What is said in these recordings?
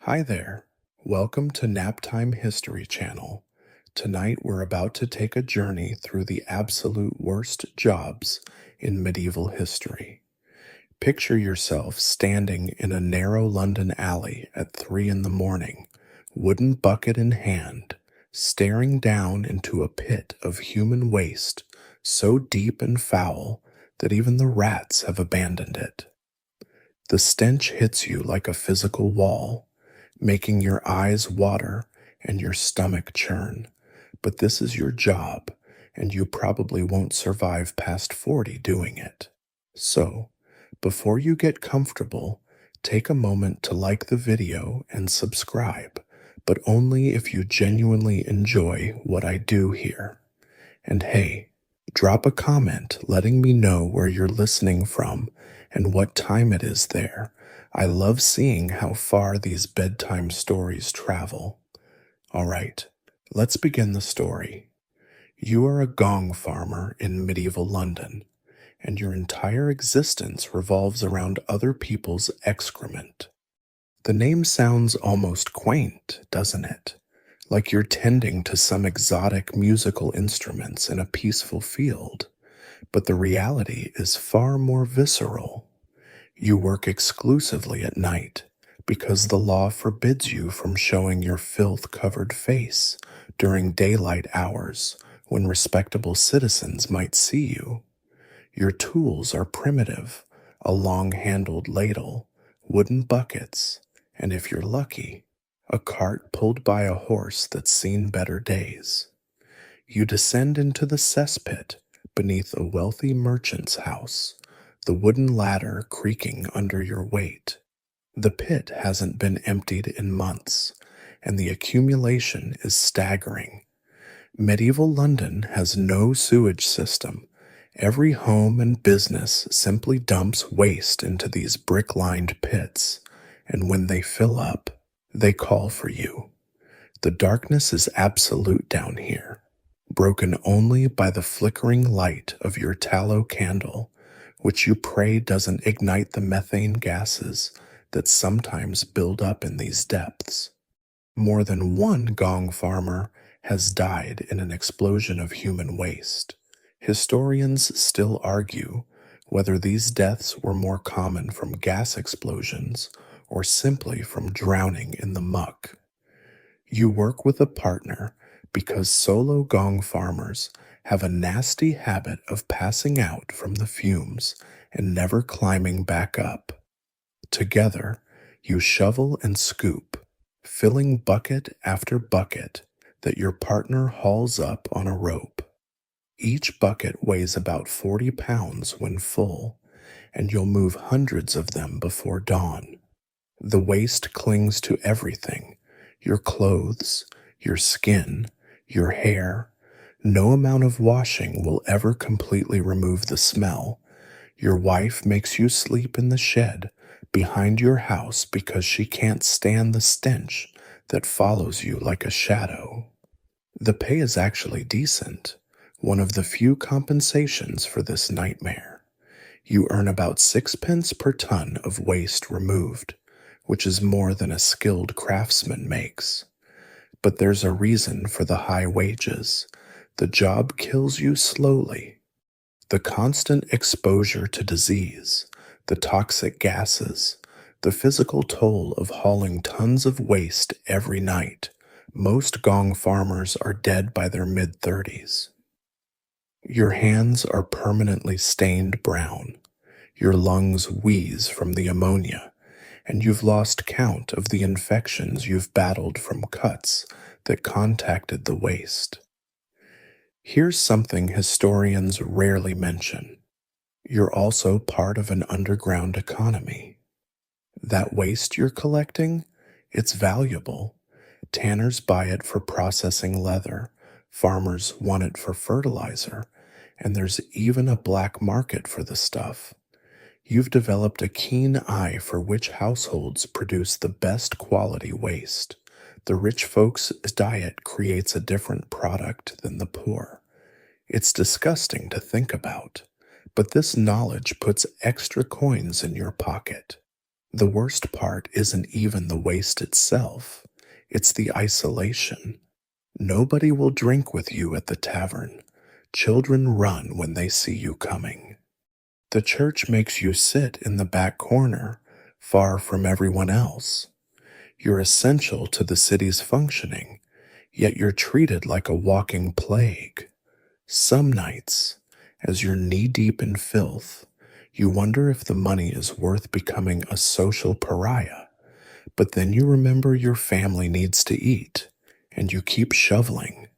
Hi there. Welcome to NapTime History channel. Tonight we're about to take a journey through the absolute worst jobs in medieval history. Picture yourself standing in a narrow London alley at 3 in the morning, wooden bucket in hand, staring down into a pit of human waste so deep and foul that even the rats have abandoned it. The stench hits you like a physical wall, making your eyes water and your stomach churn. But this is your job, and you probably won't survive past 40 doing it. So, before you get comfortable, take a moment to like the video and subscribe, but only if you genuinely enjoy what I do here. And hey, drop a comment letting me know where you're listening from and what time it is there. I love seeing how far these bedtime stories travel. All right, let's begin the story. You are a gong farmer in medieval London, and your entire existence revolves around other people's excrement. The name sounds almost quaint, doesn't it? Like you're tending to some exotic musical instruments in a peaceful field. But the reality is far more visceral. You work exclusively at night because the law forbids you from showing your filth-covered face during daylight hours when respectable citizens might see you. Your tools are primitive, a long-handled ladle, wooden buckets, and if you're lucky, a cart pulled by a horse that's seen better days. You descend into the cesspit beneath a wealthy merchant's house, the wooden ladder creaking under your weight. The pit hasn't been emptied in months, and the accumulation is staggering. Medieval London has no sewage system. Every home and business simply dumps waste into these brick-lined pits, and when they fill up, they call for you. The darkness is absolute down here, broken only by the flickering light of your tallow candle, which you pray doesn't ignite the methane gases that sometimes build up in these depths. More than one gong farmer has died in an explosion of human waste. Historians still argue whether these deaths were more common from gas explosions or simply from drowning in the muck. You work with a partner because solo gong farmers have a nasty habit of passing out from the fumes and never climbing back up. Together, you shovel and scoop, filling bucket after bucket that your partner hauls up on a rope. Each bucket weighs about 40 pounds when full, and you'll move hundreds of them before dawn. The waste clings to everything: your clothes, your skin, your hair. No amount of washing will ever completely remove the smell. Your wife makes you sleep in the shed behind your house because she can't stand the stench that follows you like a shadow. The pay is actually decent, one of the few compensations for this nightmare. You earn about 6 pence per ton of waste removed, which is more than a skilled craftsman makes. But there's a reason for the high wages. The job kills you slowly. The constant exposure to disease, the toxic gases, the physical toll of hauling tons of waste every night. Most gong farmers are dead by their mid-30s. Your hands are permanently stained brown. Your lungs wheeze from the ammonia, and you've lost count of the infections you've battled from cuts that contacted the waste. Here's something historians rarely mention. You're also part of an underground economy. That waste you're collecting, it's valuable. Tanners buy it for processing leather, farmers want it for fertilizer, and there's even a black market for the stuff. You've developed a keen eye for which households produce the best quality waste. The rich folks' diet creates a different product than the poor. It's disgusting to think about, but this knowledge puts extra coins in your pocket. The worst part isn't even the waste itself, it's the isolation. Nobody will drink with you at the tavern. Children run when they see you coming. The church makes you sit in the back corner, far from everyone else. You're essential to the city's functioning, yet you're treated like a walking plague. Some nights, as you're knee deep in filth, you wonder if the money is worth becoming a social pariah, but then you remember your family needs to eat, and you keep shoveling.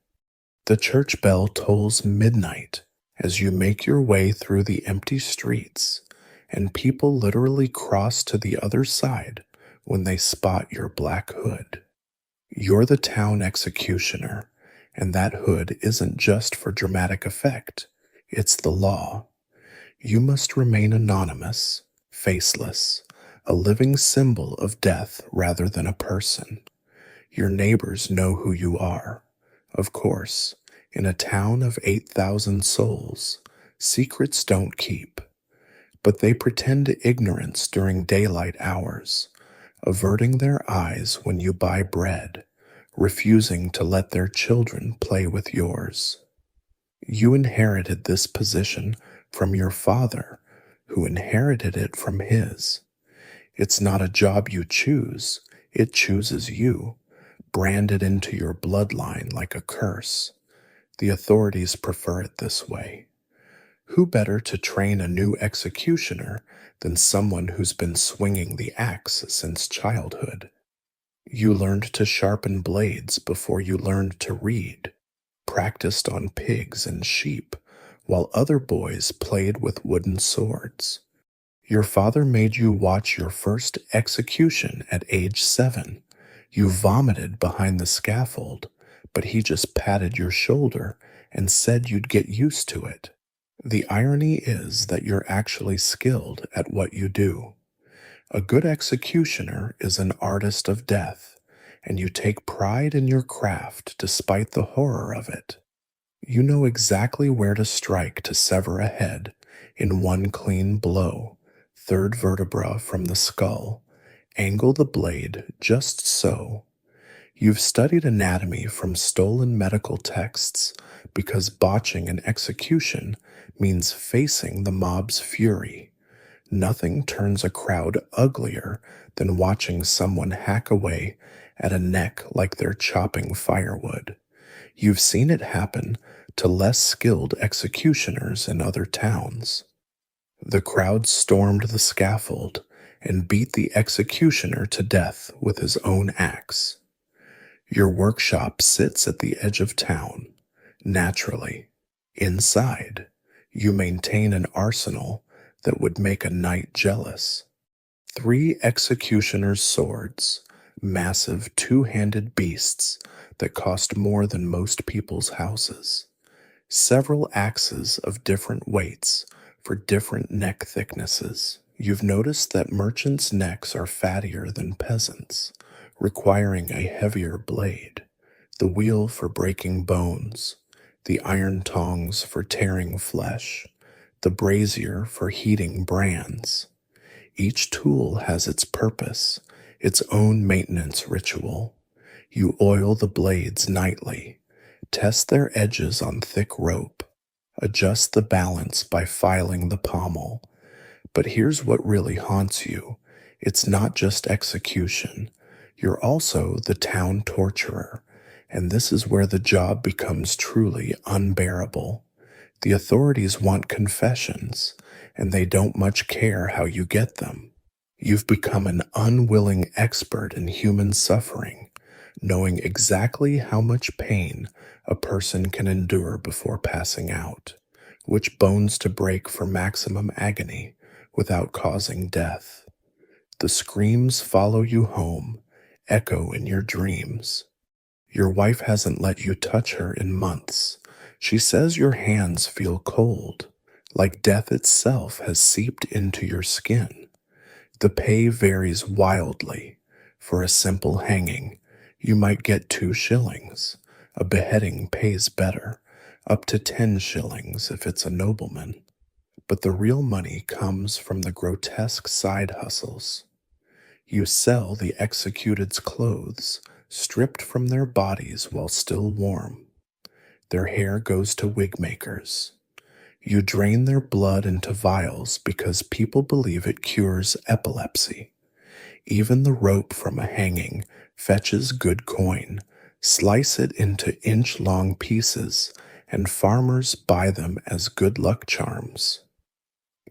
The church bell tolls midnight as you make your way through the empty streets, and people literally cross to the other side when they spot your black hood. You're the town executioner, and that hood isn't just for dramatic effect, it's the law. You must remain anonymous, faceless, a living symbol of death rather than a person. Your neighbors know who you are. Of course, in a town of 8,000 souls, secrets don't keep, but they pretend ignorance during daylight hours, averting their eyes when you buy bread, refusing to let their children play with yours. You inherited this position from your father, who inherited it from his. It's not a job you choose, it chooses you, branded into your bloodline like a curse. The authorities prefer it this way. Who better to train a new executioner than someone who's been swinging the axe since childhood? You learned to sharpen blades before you learned to read, practiced on pigs and sheep, while other boys played with wooden swords. Your father made you watch your first execution at age 7. You vomited behind the scaffold, but he just patted your shoulder and said you'd get used to it. The irony is that you're actually skilled at what you do. A good executioner is an artist of death, and you take pride in your craft despite the horror of it. You know exactly where to strike to sever a head in one clean blow, third vertebra from the skull, angle the blade just so. You've studied anatomy from stolen medical texts because botching an execution means facing the mob's fury. Nothing turns a crowd uglier than watching someone hack away at a neck like they're chopping firewood. You've seen it happen to less skilled executioners in other towns. The crowd stormed the scaffold and beat the executioner to death with his own axe. Your workshop sits at the edge of town. Naturally, inside, you maintain an arsenal that would make a knight jealous. 3 executioner's swords, massive two-handed beasts that cost more than most people's houses. Several axes of different weights for different neck thicknesses. You've noticed that merchants' necks are fattier than peasants', requiring a heavier blade, the wheel for breaking bones, the iron tongs for tearing flesh, the brazier for heating brands. Each tool has its purpose, its own maintenance ritual. You oil the blades nightly, test their edges on thick rope, adjust the balance by filing the pommel. But here's what really haunts you. It's not just execution. You're also the town torturer, and this is where the job becomes truly unbearable. The authorities want confessions, and they don't much care how you get them. You've become an unwilling expert in human suffering, knowing exactly how much pain a person can endure before passing out, which bones to break for maximum agony without causing death. The screams follow you home, echo in your dreams. Your wife hasn't let you touch her in months. She says your hands feel cold, like death itself has seeped into your skin. The pay varies wildly. For a simple hanging, you might get 2 shillings. A beheading pays better, up to 10 shillings if it's a nobleman. But the real money comes from the grotesque side hustles. You sell the executed's clothes, stripped from their bodies while still warm. Their hair goes to wig makers. You drain their blood into vials because people believe it cures epilepsy. Even the rope from a hanging fetches good coin. Slice it into inch-long pieces, and farmers buy them as good luck charms.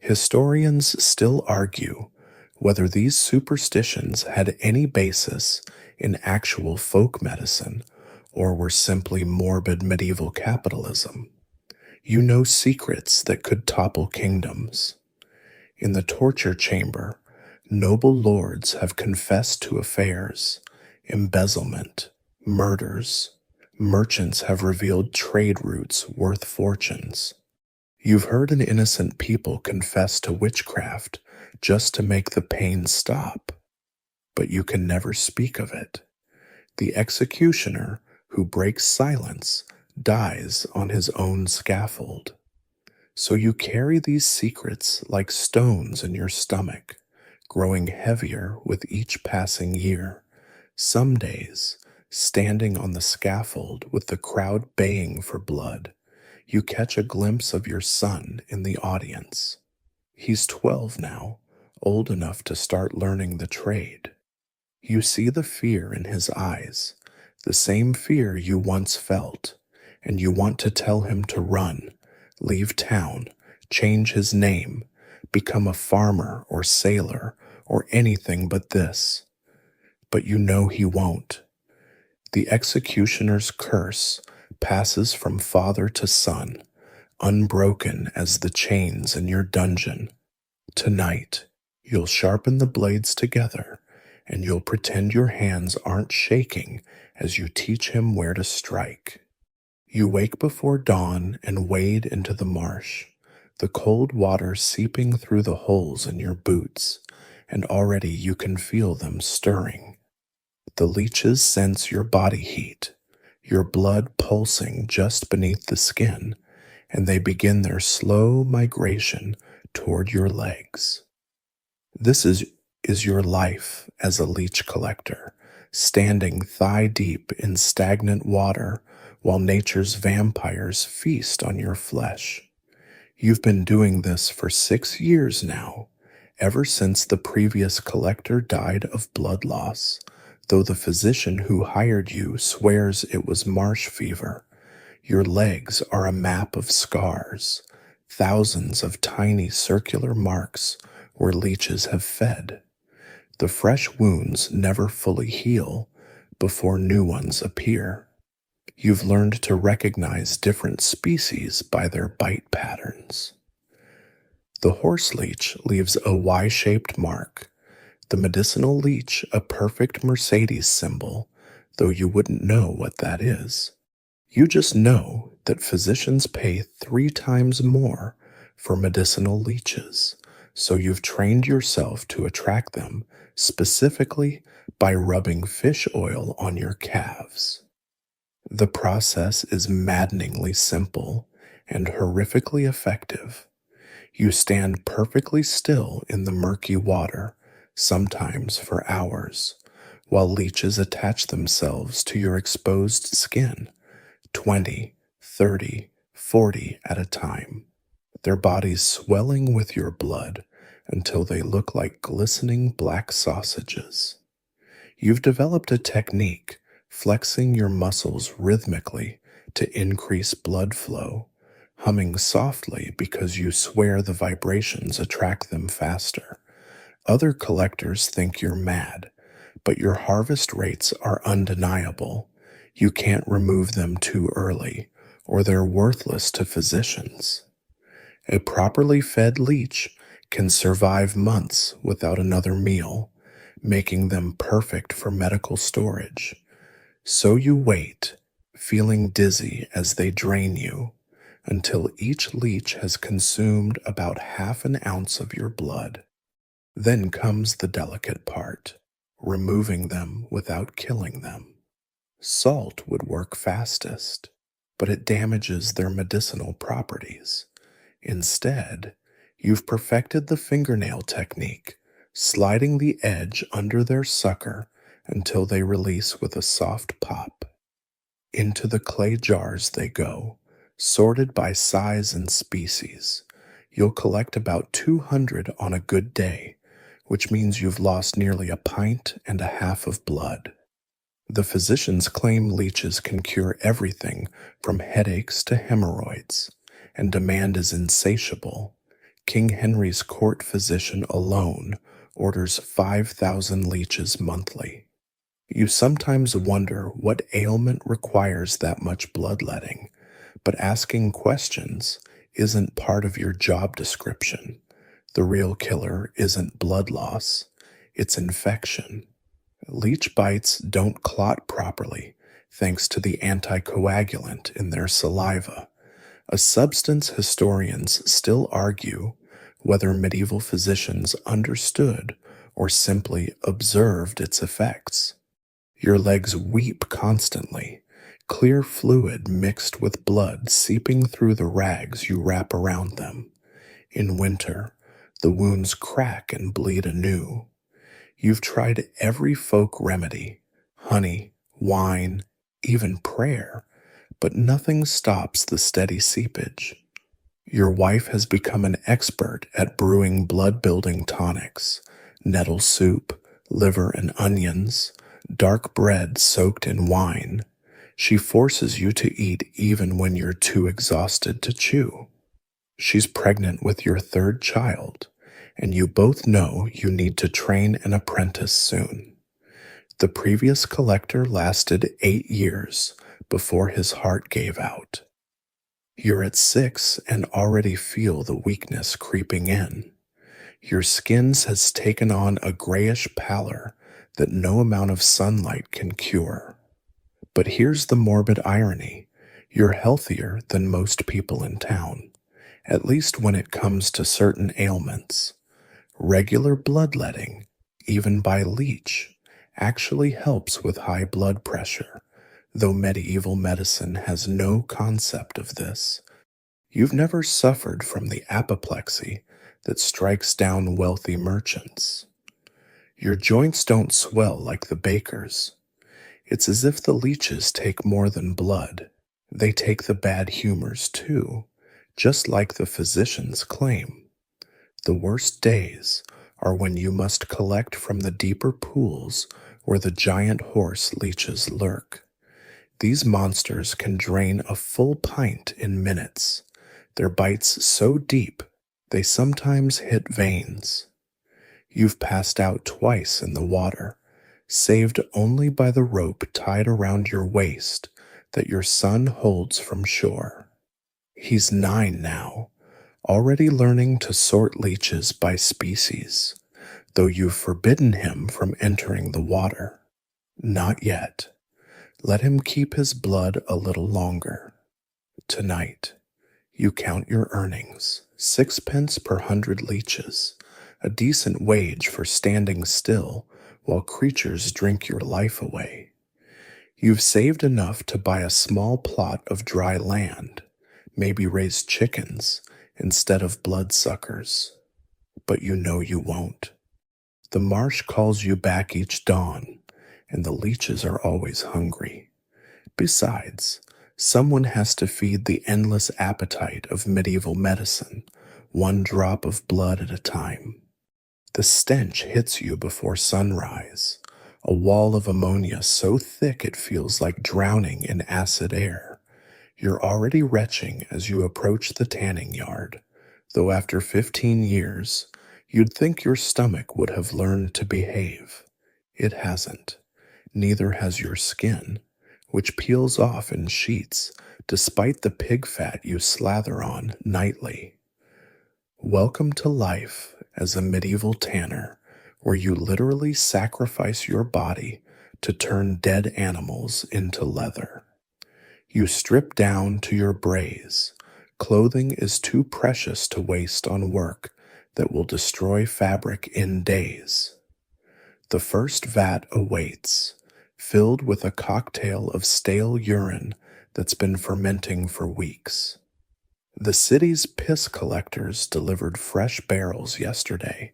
Historians still argue whether these superstitions had any basis in actual folk medicine or were simply morbid medieval capitalism. You know secrets that could topple kingdoms. In the torture chamber, noble lords have confessed to affairs, embezzlement, murders. Merchants have revealed trade routes worth fortunes. You've heard an innocent people confess to witchcraft just to make the pain stop, but you can never speak of it. The executioner who breaks silence dies on his own scaffold. So you carry these secrets like stones in your stomach, growing heavier with each passing year. Some days, standing on the scaffold with the crowd baying for blood, you catch a glimpse of your son in the audience. He's 12 now, old enough to start learning the trade. You see the fear in his eyes, the same fear you once felt, and you want to tell him to run, leave town, change his name, become a farmer or sailor or anything but this. But you know he won't. The executioner's curse passes from father to son, unbroken as the chains in your dungeon. Tonight, you'll sharpen the blades together, and you'll pretend your hands aren't shaking as you teach him where to strike. You wake before dawn and wade into the marsh, the cold water seeping through the holes in your boots, and already you can feel them stirring. The leeches sense your body heat, your blood pulsing just beneath the skin, and they begin their slow migration toward your legs. This is your life as a leech collector, standing thigh-deep in stagnant water while nature's vampires feast on your flesh. You've been doing this for 6 years now, ever since the previous collector died of blood loss, though the physician who hired you swears it was marsh fever. Your legs are a map of scars, thousands of tiny circular marks where leeches have fed. The fresh wounds never fully heal before new ones appear. You've learned to recognize different species by their bite patterns. The horse leech leaves a Y-shaped mark, the medicinal leech a perfect Mercedes symbol, though you wouldn't know what that is. You just know that physicians pay 3 times more for medicinal leeches, so you've trained yourself to attract them specifically by rubbing fish oil on your calves. The process is maddeningly simple and horrifically effective. You stand perfectly still in the murky water, sometimes for hours, while leeches attach themselves to your exposed skin, 20, 30, 40 at a time, their bodies swelling with your blood until they look like glistening black sausages. You've developed a technique, flexing your muscles rhythmically to increase blood flow, humming softly because you swear the vibrations attract them faster. Other collectors think you're mad, but your harvest rates are undeniable. You can't remove them too early, or they're worthless to physicians. A properly fed leech can survive months without another meal, making them perfect for medical storage. So you wait, feeling dizzy as they drain you, until each leech has consumed about half an ounce of your blood. Then comes the delicate part, removing them without killing them. Salt would work fastest, but it damages their medicinal properties. Instead, you've perfected the fingernail technique, sliding the edge under their sucker until they release with a soft pop. Into the clay jars they go, sorted by size and species. You'll collect about 200 on a good day, which means you've lost nearly a pint and a half of blood. The physicians claim leeches can cure everything from headaches to hemorrhoids, and demand is insatiable. King Henry's court physician alone orders 5,000 leeches monthly. You sometimes wonder what ailment requires that much bloodletting, but asking questions isn't part of your job description. The real killer isn't blood loss, it's infection. Leech bites don't clot properly thanks to the anticoagulant in their saliva, a substance historians still argue whether medieval physicians understood or simply observed its effects. Your legs weep constantly, clear fluid mixed with blood seeping through the rags you wrap around them. In winter, the wounds crack and bleed anew. You've tried every folk remedy, honey, wine, even prayer, but nothing stops the steady seepage. Your wife has become an expert at brewing blood-building tonics, nettle soup, liver and onions, dark bread soaked in wine. She forces you to eat even when you're too exhausted to chew. She's pregnant with your third child, and you both know you need to train an apprentice soon. The previous collector lasted 8 years before his heart gave out. You're at 6 and already feel the weakness creeping in. Your skin has taken on a grayish pallor that no amount of sunlight can cure. But here's the morbid irony. You're healthier than most people in town, at least when it comes to certain ailments. Regular bloodletting, even by leech, actually helps with high blood pressure, though medieval medicine has no concept of this. You've never suffered from the apoplexy that strikes down wealthy merchants. Your joints don't swell like the baker's. It's as if the leeches take more than blood. They take the bad humors too, just like the physicians claim. The worst days are when you must collect from the deeper pools where the giant horse leeches lurk. These monsters can drain a full pint in minutes, their bites so deep they sometimes hit veins. You've passed out twice in the water, saved only by the rope tied around your waist that your son holds from shore. He's 9 now, already learning to sort leeches by species, though you've forbidden him from entering the water. Not yet. Let him keep his blood a little longer. Tonight, you count your earnings, 6 pence per 100 leeches, a decent wage for standing still while creatures drink your life away. You've saved enough to buy a small plot of dry land, maybe raise chickens instead of bloodsuckers. But you know you won't. The marsh calls you back each dawn, and the leeches are always hungry. Besides, someone has to feed the endless appetite of medieval medicine, one drop of blood at a time. The stench hits you before sunrise, a wall of ammonia so thick it feels like drowning in acid air. You're already retching as you approach the tanning yard, though after 15 years, you'd think your stomach would have learned to behave. It hasn't. Neither has your skin, which peels off in sheets despite the pig fat you slather on nightly. Welcome to life as a medieval tanner, where you literally sacrifice your body to turn dead animals into leather. You strip down to your braise. Clothing is too precious to waste on work that will destroy fabric in days. The first vat awaits, filled with a cocktail of stale urine that's been fermenting for weeks. The city's piss collectors delivered fresh barrels yesterday,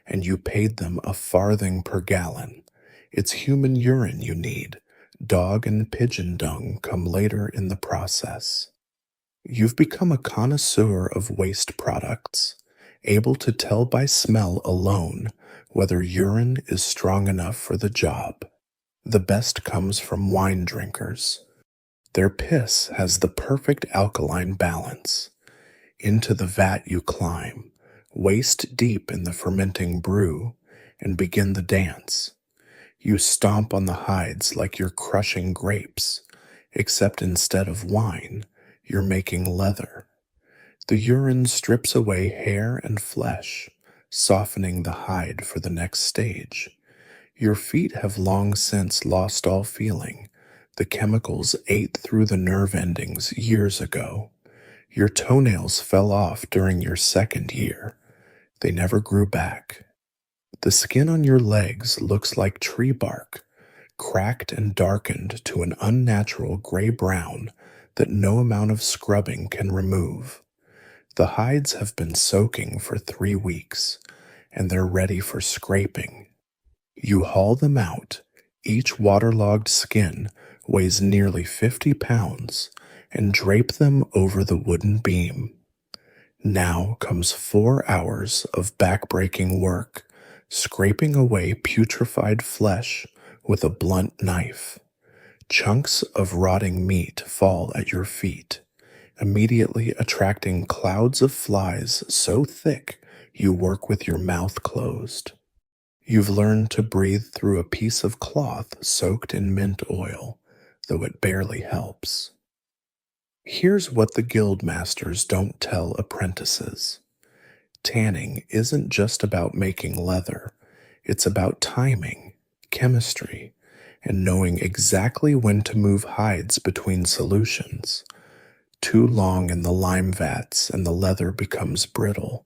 and you paid them a farthing per gallon. It's human urine you need. Dog and pigeon dung come later in the process. You've become a connoisseur of waste products, able to tell by smell alone whether urine is strong enough for the job. The best comes from wine drinkers. Their piss has the perfect alkaline balance. Into the vat you climb, waist deep in the fermenting brew, and begin the dance. You stomp on the hides like you're crushing grapes, except instead of wine, you're making leather. The urine strips away hair and flesh, softening the hide for the next stage. Your feet have long since lost all feeling. The chemicals ate through the nerve endings years ago. Your toenails fell off during your second year. They never grew back. The skin on your legs looks like tree bark, cracked and darkened to an unnatural gray-brown that no amount of scrubbing can remove. The hides have been soaking for 3 weeks, and they're ready for scraping. You haul them out. Each waterlogged skin weighs nearly 50 pounds, and drape them over the wooden beam. Now comes 4 hours of back-breaking work, scraping away putrefied flesh with a blunt knife. Chunks of rotting meat fall at your feet, immediately attracting clouds of flies so thick you work with your mouth closed. You've learned to breathe through a piece of cloth soaked in mint oil, though it barely helps. Here's what the guild masters don't tell apprentices. Tanning isn't just about making leather. It's about timing, chemistry, and knowing exactly when to move hides between solutions. Too long in the lime vats and the leather becomes brittle.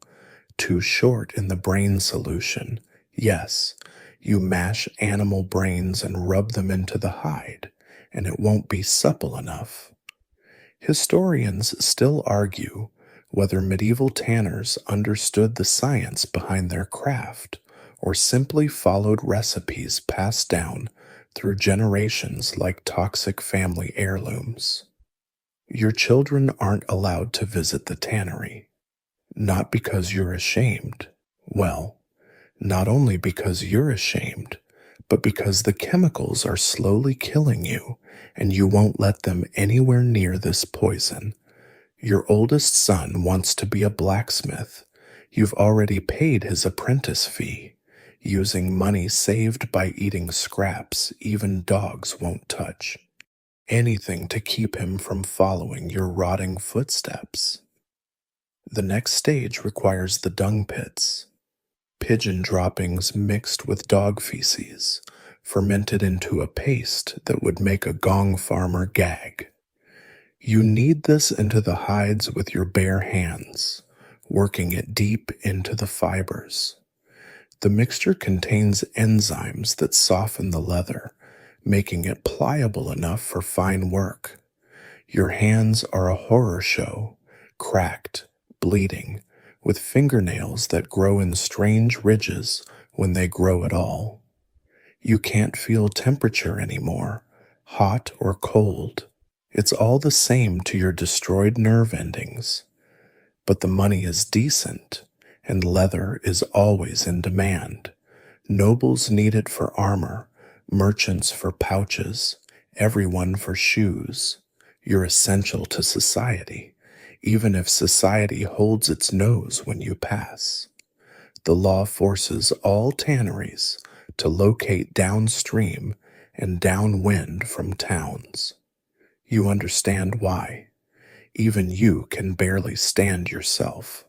Too short in the brain solution. Yes, you mash animal brains and rub them into the hide, and it won't be supple enough. Historians still argue whether medieval tanners understood the science behind their craft or simply followed recipes passed down through generations like toxic family heirlooms. Your children aren't allowed to visit the tannery, not because you're ashamed. Well, not only because you're ashamed, but because the chemicals are slowly killing you and you won't let them anywhere near this poison. Your oldest son wants to be a blacksmith. You've already paid his apprentice fee, using money saved by eating scraps even dogs won't touch. Anything to keep him from following your rotting footsteps. The next stage requires the dung pits. Pigeon droppings mixed with dog feces, fermented into a paste that would make a gong farmer gag. You knead this into the hides with your bare hands, working it deep into the fibers. The mixture contains enzymes that soften the leather, making it pliable enough for fine work. Your hands are a horror show, cracked, bleeding, with fingernails that grow in strange ridges when they grow at all. You can't feel temperature anymore, hot or cold. It's all the same to your destroyed nerve endings. But the money is decent, and leather is always in demand. Nobles need it for armor, merchants for pouches, everyone for shoes. You're essential to society, even if society holds its nose when you pass. The law forces all tanneries to locate downstream and downwind from towns. You understand why. Even you can barely stand yourself.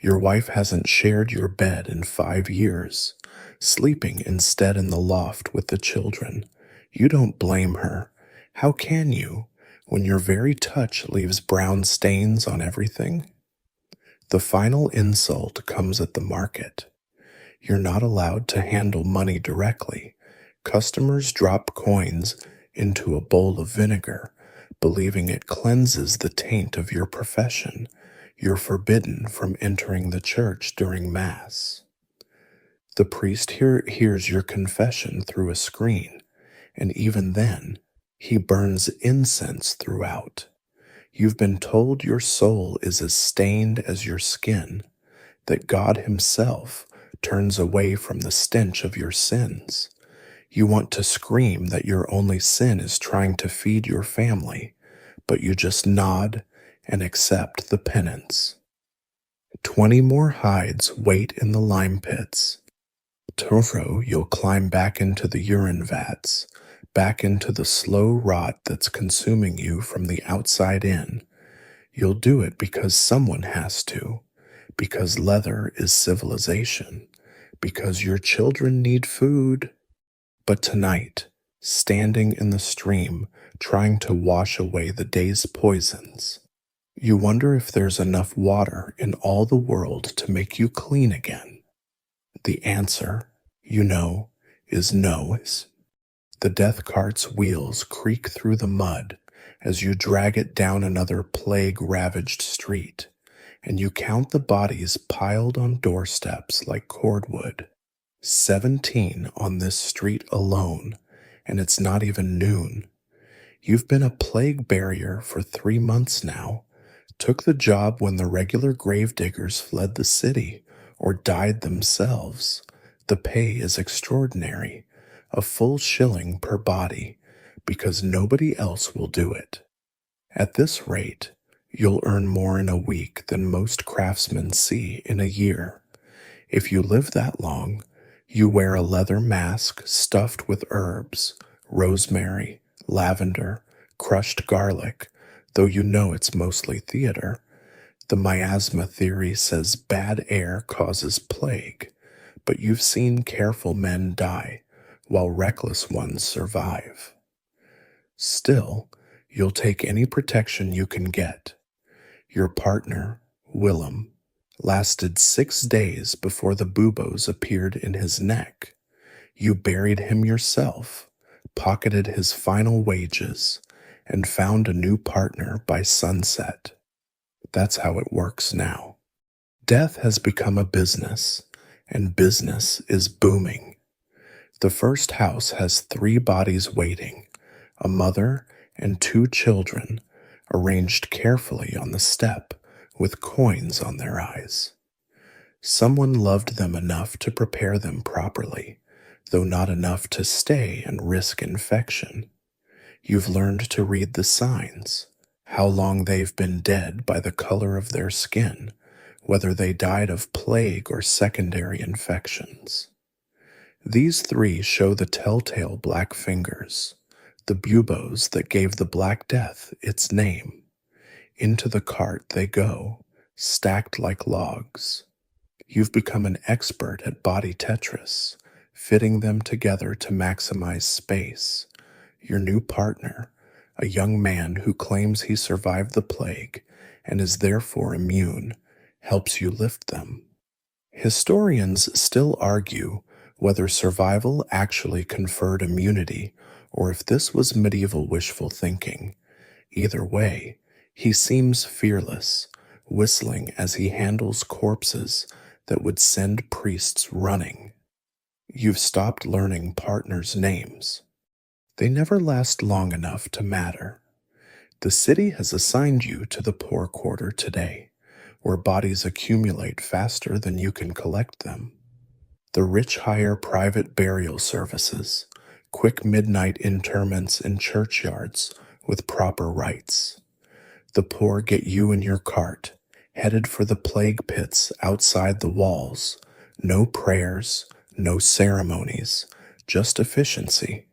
Your wife hasn't shared your bed in 5 years, sleeping instead in the loft with the children. You don't blame her. How can you, when your very touch leaves brown stains on everything? The final insult comes at the market. You're not allowed to handle money directly. Customers drop coins into a bowl of vinegar, believing it cleanses the taint of your profession. You're forbidden from entering the church during Mass. The priest hears your confession through a screen, and even then, he burns incense throughout. You've been told your soul is as stained as your skin, that God Himself turns away from the stench of your sins. You want to scream that your only sin is trying to feed your family, but you just nod and accept the penance. 20 more hides wait in the lime pits. Tomorrow you'll climb back into the urine vats, back into the slow rot that's consuming you from the outside in. You'll do it because someone has to, because leather is civilization, because your children need food. But tonight, standing in the stream, trying to wash away the day's poisons, you wonder if there's enough water in all the world to make you clean again. The answer, you know, is no. The death cart's wheels creak through the mud as you drag it down another plague-ravaged street, and you count the bodies piled on doorsteps like cordwood. 17 on this street alone, and it's not even noon. You've been a plague barrier for 3 months now. Took the job when the regular gravediggers fled the city or died themselves. The pay is extraordinary, a full shilling per body, because nobody else will do it. At this rate, you'll earn more in a week than most craftsmen see in a year. If you live that long, you wear a leather mask stuffed with herbs, rosemary, lavender, crushed garlic, though you know it's mostly theater. The miasma theory says bad air causes plague, but you've seen careful men die, while reckless ones survive. Still, you'll take any protection you can get. Your partner, Willem, lasted 6 days before the buboes appeared in his neck. You buried him yourself, pocketed his final wages, and found a new partner by sunset. That's how it works now. Death has become a business, and business is booming. The first house has 3 bodies waiting, a mother and 2 children, arranged carefully on the step with coins on their eyes. Someone loved them enough to prepare them properly, though not enough to stay and risk infection. You've learned to read the signs, how long they've been dead by the color of their skin, whether they died of plague or secondary infections. These 3 show the telltale black fingers, the buboes that gave the Black Death its name. Into the cart they go, stacked like logs. You've become an expert at body Tetris, fitting them together to maximize space. Your new partner, a young man who claims he survived the plague and is therefore immune, helps you lift them. Historians still argue whether survival actually conferred immunity or if this was medieval wishful thinking. Either way, he seems fearless, whistling as he handles corpses that would send priests running. You've stopped learning partners' names. They never last long enough to matter. The city has assigned you to the poor quarter today, where bodies accumulate faster than you can collect them. The rich hire private burial services, quick midnight interments in churchyards with proper rites. The poor get you in your cart, headed for the plague pits outside the walls. No prayers, no ceremonies, just efficiency.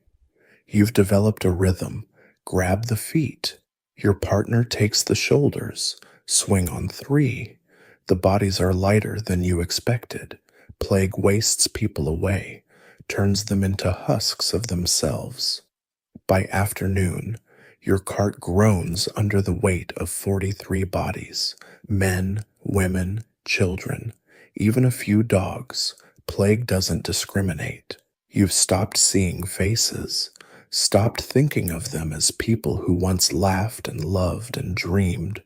You've developed a rhythm. Grab the feet. Your partner takes the shoulders. Swing on 3. The bodies are lighter than you expected. Plague wastes people away, turns them into husks of themselves. By afternoon, your cart groans under the weight of 43 bodies, men, women, children, even a few dogs. Plague doesn't discriminate. You've stopped seeing faces, stopped thinking of them as people who once laughed and loved and dreamed.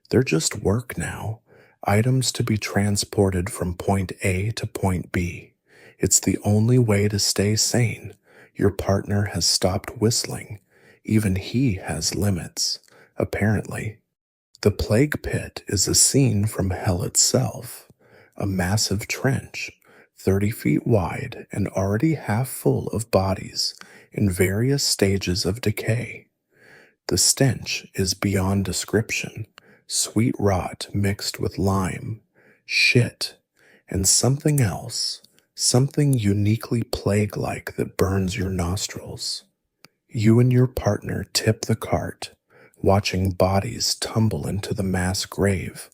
They're just work now, items to be transported from point A to point B. It's the only way to stay sane. Your partner has stopped whistling. Even he has limits, apparently. The plague pit is a scene from hell itself, a massive trench, 30 feet wide and already half full of bodies in various stages of decay. The stench is beyond description, sweet rot mixed with lime, shit, and something else, something uniquely plague-like that burns your nostrils. You and your partner tip the cart, watching bodies tumble into the mass grave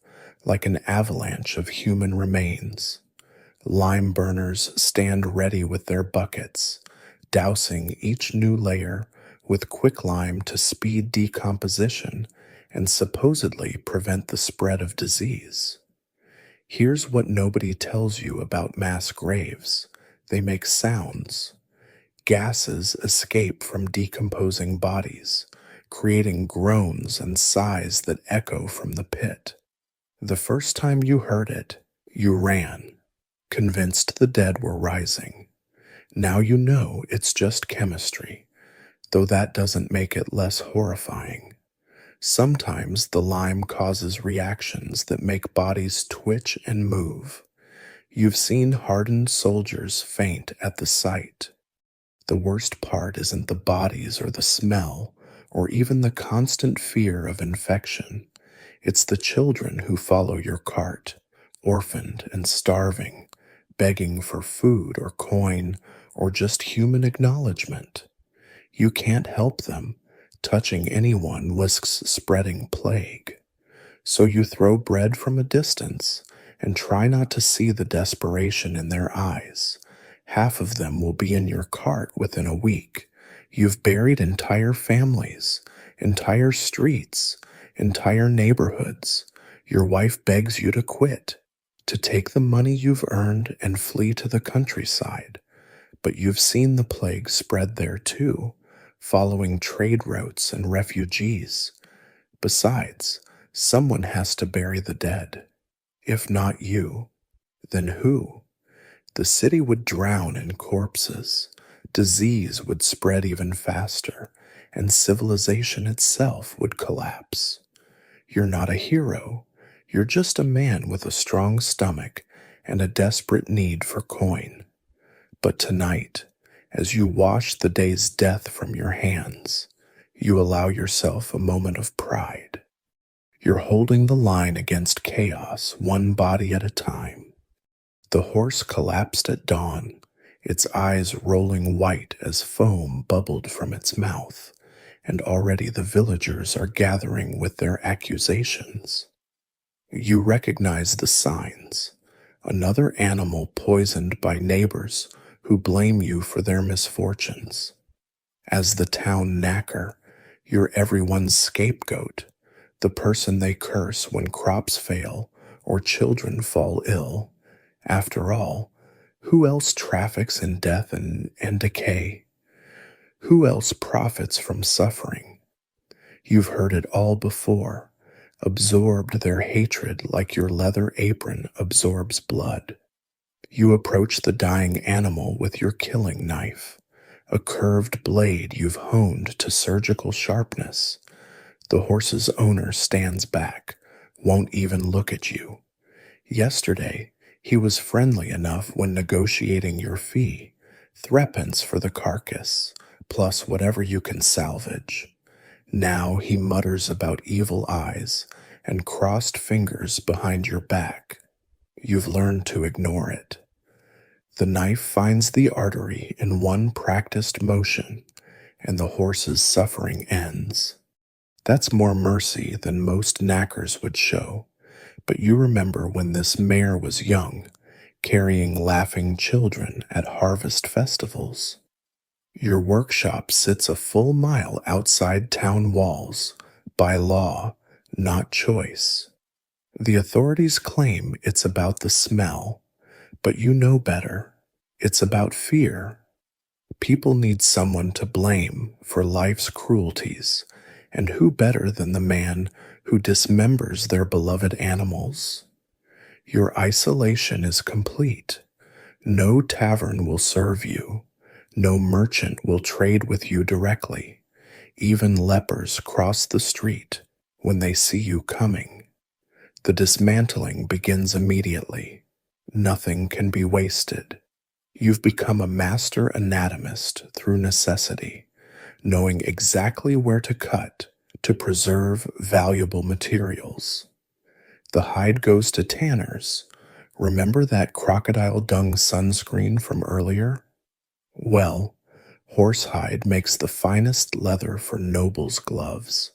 like an avalanche of human remains. Lime burners stand ready with their buckets, dousing each new layer with quicklime to speed decomposition and supposedly prevent the spread of disease. Here's what nobody tells you about mass graves. They make sounds. Gases escape from decomposing bodies, creating groans and sighs that echo from the pit. The first time you heard it, you ran, convinced the dead were rising. Now you know it's just chemistry, though that doesn't make it less horrifying. Sometimes the lime causes reactions that make bodies twitch and move. You've seen hardened soldiers faint at the sight. The worst part isn't the bodies or the smell, or even the constant fear of infection. It's the children who follow your cart, orphaned and starving, begging for food or coin or just human acknowledgement. You can't help them. Touching anyone risks spreading plague. So you throw bread from a distance and try not to see the desperation in their eyes. Half of them will be in your cart within a week. You've buried entire families, entire streets, entire neighborhoods. Your wife begs you to quit, to take the money you've earned and flee to the countryside. But you've seen the plague spread there too, following trade routes and refugees. Besides, someone has to bury the dead. If not you, then who? The city would drown in corpses. Disease would spread even faster, and civilization itself would collapse. You're not a hero. You're just a man with a strong stomach and a desperate need for coin. But tonight, as you wash the day's death from your hands, you allow yourself a moment of pride. You're holding the line against chaos, one body at a time. The horse collapsed at dawn, its eyes rolling white as foam bubbled from its mouth, and already the villagers are gathering with their accusations. You recognize the signs. Another animal poisoned by neighbors who blame you for their misfortunes. As the town knacker, you're everyone's scapegoat, the person they curse when crops fail or children fall ill. After all, who else traffics in death and decay? Who else profits from suffering? You've heard it all before, absorbed their hatred like your leather apron absorbs blood. You approach the dying animal with your killing knife, a curved blade you've honed to surgical sharpness. The horse's owner stands back, won't even look at you. Yesterday, he was friendly enough when negotiating your fee, threepence for the carcass, plus whatever you can salvage. Now he mutters about evil eyes and crossed fingers behind your back. You've learned to ignore it. The knife finds the artery in one practiced motion, and the horse's suffering ends. That's more mercy than most knackers would show, but you remember when this mare was young, carrying laughing children at harvest festivals. Your workshop sits a full mile outside town walls, by law, not choice. The authorities claim it's about the smell, but you know better. It's about fear. People need someone to blame for life's cruelties, and who better than the man who dismembers their beloved animals? Your isolation is complete. No tavern will serve you. No merchant will trade with you directly. Even lepers cross the street when they see you coming. The dismantling begins immediately. Nothing can be wasted. You've become a master anatomist through necessity, knowing exactly where to cut to preserve valuable materials. The hide goes to tanners. Remember that crocodile dung sunscreen from earlier? Well, horsehide makes the finest leather for nobles' gloves.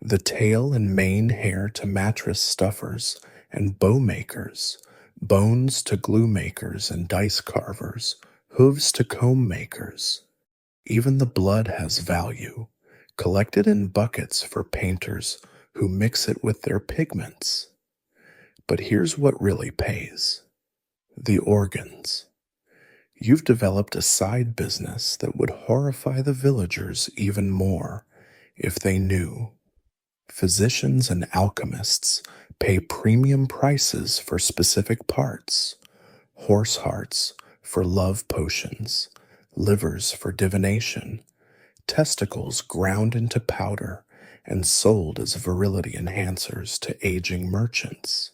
The tail and mane hair to mattress stuffers and bow makers, bones to glue makers and dice carvers, hooves to comb makers. Even the blood has value, collected in buckets for painters who mix it with their pigments. But here's what really pays: the organs. You've developed a side business that would horrify the villagers even more if they knew. Physicians and alchemists pay premium prices for specific parts: horse hearts for love potions, livers for divination, testicles ground into powder and sold as virility enhancers to aging merchants.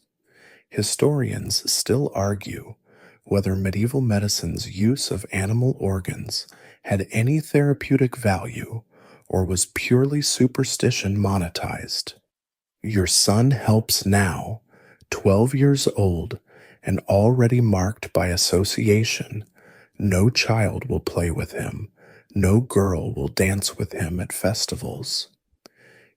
Historians still argue whether medieval medicine's use of animal organs had any therapeutic value or was purely superstition monetized. Your son helps now, 12 years old and already marked by association. No child will play with him. No girl will dance with him at festivals.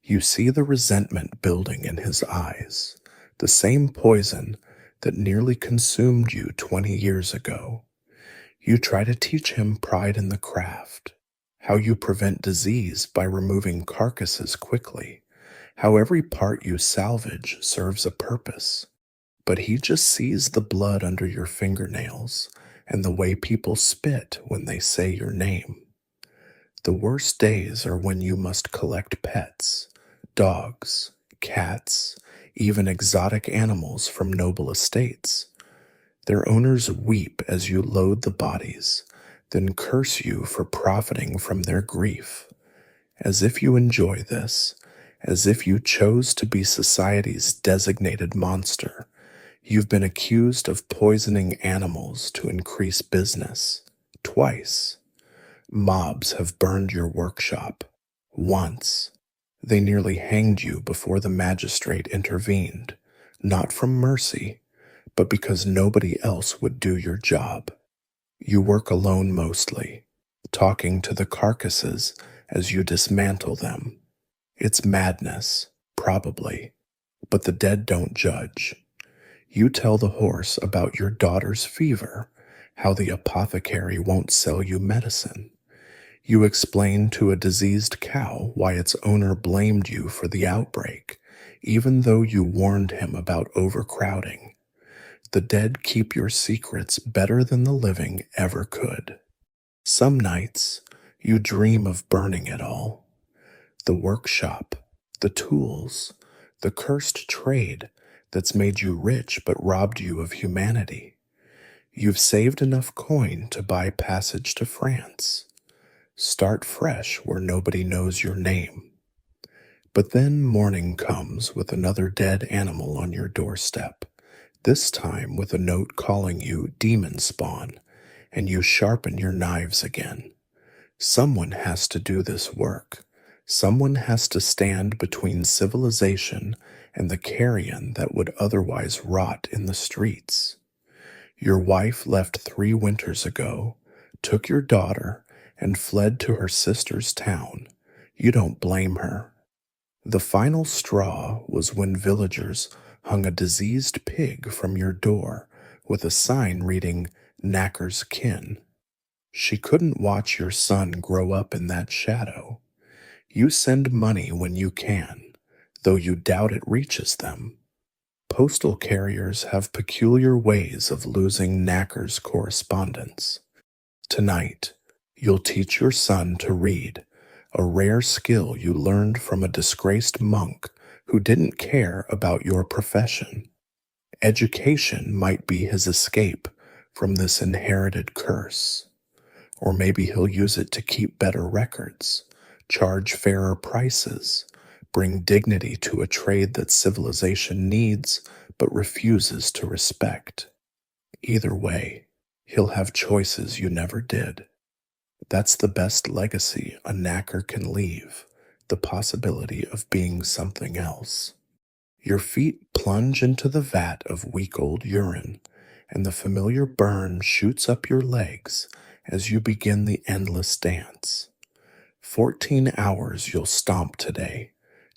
You see the resentment building in his eyes, the same poison that nearly consumed you 20 years ago. You try to teach him pride in the craft, how you prevent disease by removing carcasses quickly, how every part you salvage serves a purpose. But he just sees the blood under your fingernails and the way people spit when they say your name. The worst days are when you must collect pets, dogs, cats, even exotic animals from noble estates. Their owners weep as you load the bodies, then curse you for profiting from their grief. As if you enjoy this, as if you chose to be society's designated monster, you've been accused of poisoning animals to increase business. Twice. Mobs have burned your workshop. Once. They nearly hanged you before the magistrate intervened, not from mercy, but because nobody else would do your job. You work alone mostly, talking to the carcasses as you dismantle them. It's madness, probably, but the dead don't judge. You tell the horse about your daughter's fever, how the apothecary won't sell you medicine. You explain to a diseased cow why its owner blamed you for the outbreak, even though you warned him about overcrowding. The dead keep your secrets better than the living ever could. Some nights, you dream of burning it all. The workshop, the tools, the cursed trade that's made you rich but robbed you of humanity. You've saved enough coin to buy passage to France. Start fresh where nobody knows your name. But then morning comes with another dead animal on your doorstep, this time with a note calling you demon spawn, and you sharpen your knives again. Someone has to do this work. Someone has to stand between civilization and the carrion that would otherwise rot in the streets. Your wife left 3 winters ago, took your daughter, and fled to her sister's town. You don't blame her. The final straw was when villagers hung a diseased pig from your door with a sign reading "Knacker's Kin." She couldn't watch your son grow up in that shadow. You send money when you can, though you doubt it reaches them. Postal carriers have peculiar ways of losing Knacker's correspondence. Tonight, you'll teach your son to read, a rare skill you learned from a disgraced monk who didn't care about your profession. Education might be his escape from this inherited curse. Or maybe he'll use it to keep better records, charge fairer prices, bring dignity to a trade that civilization needs but refuses to respect. Either way, he'll have choices you never did. That's the best legacy a knacker can leave, the possibility of being something else. Your feet plunge into the vat of week-old urine, and the familiar burn shoots up your legs as you begin the endless dance. 14 hours you'll stomp today,